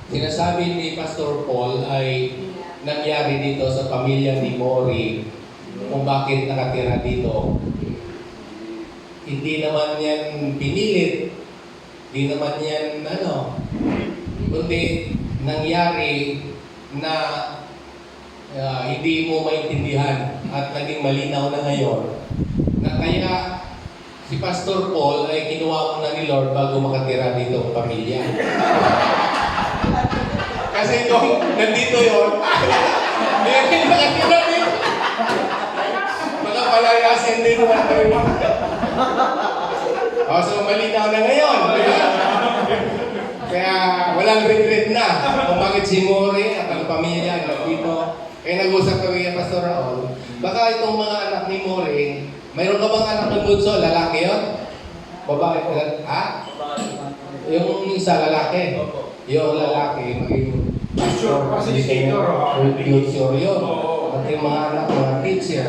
sinasabi ni Pastor Paul ay nangyari dito sa pamilya ni Mori kung bakit nakatira dito. Hindi naman yan pinilit. Hindi naman yan kundi nangyari na hindi mo maintindihan at naging malinaw na ngayon na kaya si Pastor Paul ay kinuha mo na ni Lord bago makatira dito ang pamilya. Kasi kung nandito yun, hindi makatira dito. Makapalayasin din naman tayo. So malinaw na ngayon. Kaya walang regret na kung bakit si Mori at ang pamilya nandito. Kaya nag-usap kami kay Pastor Raul. Baka itong mga anak ni Mori, mayroon ka bang anak ng bunso? Lalaki yun? Babae? Ha? Yung isa lalaki? Yung lalaki, maging pastor, future yun. At yung mga anak, mga teacher.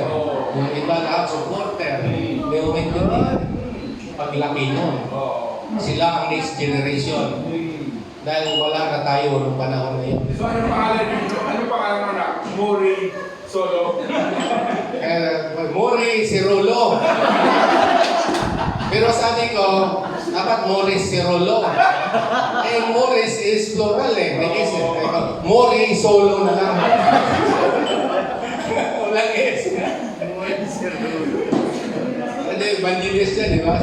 Yung iba lahat, supporter. May umintindihan. Paglaki nun. Sila ang next generation. Dahil wala na tayo noong panahon na yun. So ano pangalan nyo? Ano pangalan mo na? Mori Solo? Mori Cirulo. Pero sabi ko, dapat Morris Cirulo. Morris is plural May S. Mori Solo na lang. Walang S. Mori Cirulo. Hindi, evangelist yan, di ba?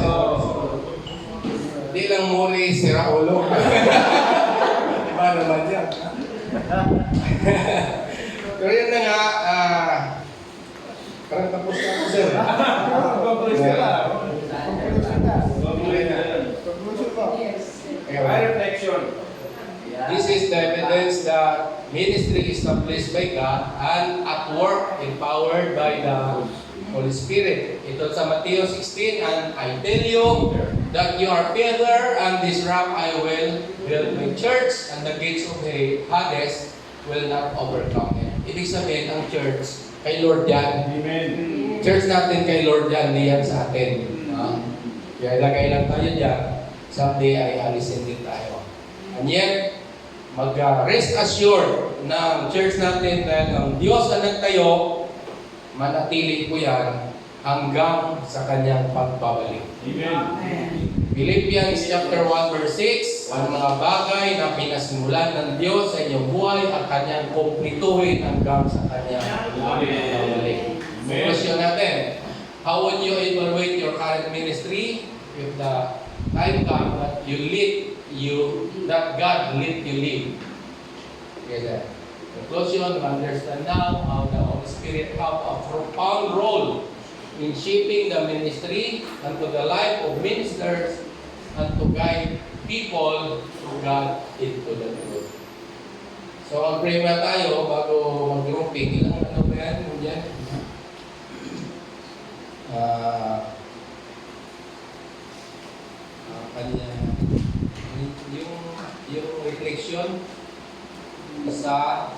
Hindi lang Mori Siraulo. Iba naman yan. Pero yun na nga, parang tapos na ako, sir. My reflection. This is the evidence that ministry established by God and at work empowered by the Holy Spirit. Ito sa Matthew 16, and I tell you that you are Peter, and this rock I will build my church, and the gates of Hades will not overcome it. Ibig sabihin, ang church, kay Lord yan. Amen. Church natin kay Lord yan, di yan sa atin. Kaya ilagay lang tayo dyan, someday ay alisin din tayo. And yet, mag-rest assured ng church natin dahil ang Diyos na nagtayo, manatili po yan hanggang sa kanyang pagbabalik. Amen. Philippians chapter 1 verse 6, ang mga bagay na pinasimulan ng Diyos sa inyong buhay at kanyang kumplituhin hanggang sa kanyang pagbabalik. Question natin, how would you evaluate your current ministry if the time comes that that God let you live? Yes, sir. Conclusion, understand now how the Holy Spirit have a profound role in shaping the ministry and to the life of ministers and to guide people to God into the truth. So, mag-pray na tayo bago mag-grouping. Ilang ano ba yan? Diyan? Kanya, yung reflection sa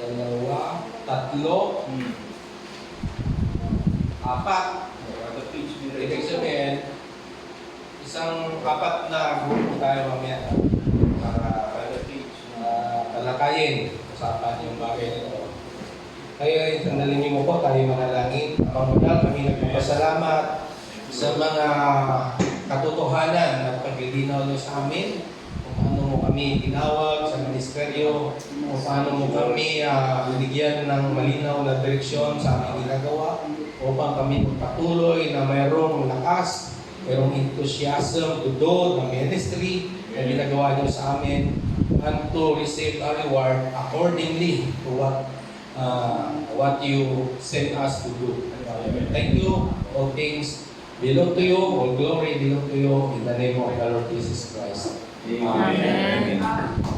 dalawa, tatlo, apat. Ibig sabihin, isang apat na group tayo mamaya para talakayin, usapan yung bagay nito. Kaya sandali niyo mo po, tayo manalangin. Panginoon, kami nagpapasalamat sa mga katotohanan at paglilinaw niyo sa amin, kung paano mo kami tinawag sa ministeryo, kung paano mo kami binigyan ng malinaw na direksyon sa aming ginagawa, upang kami patuloy na mayroong lakas, mayroong enthusiasm to do the ministry na ginagawa niyo sa amin, and to receive a reward accordingly to what what you sent us to do. Thank you. All things belong to you. All glory belong to you. In the name of our Lord Jesus Christ. Amen.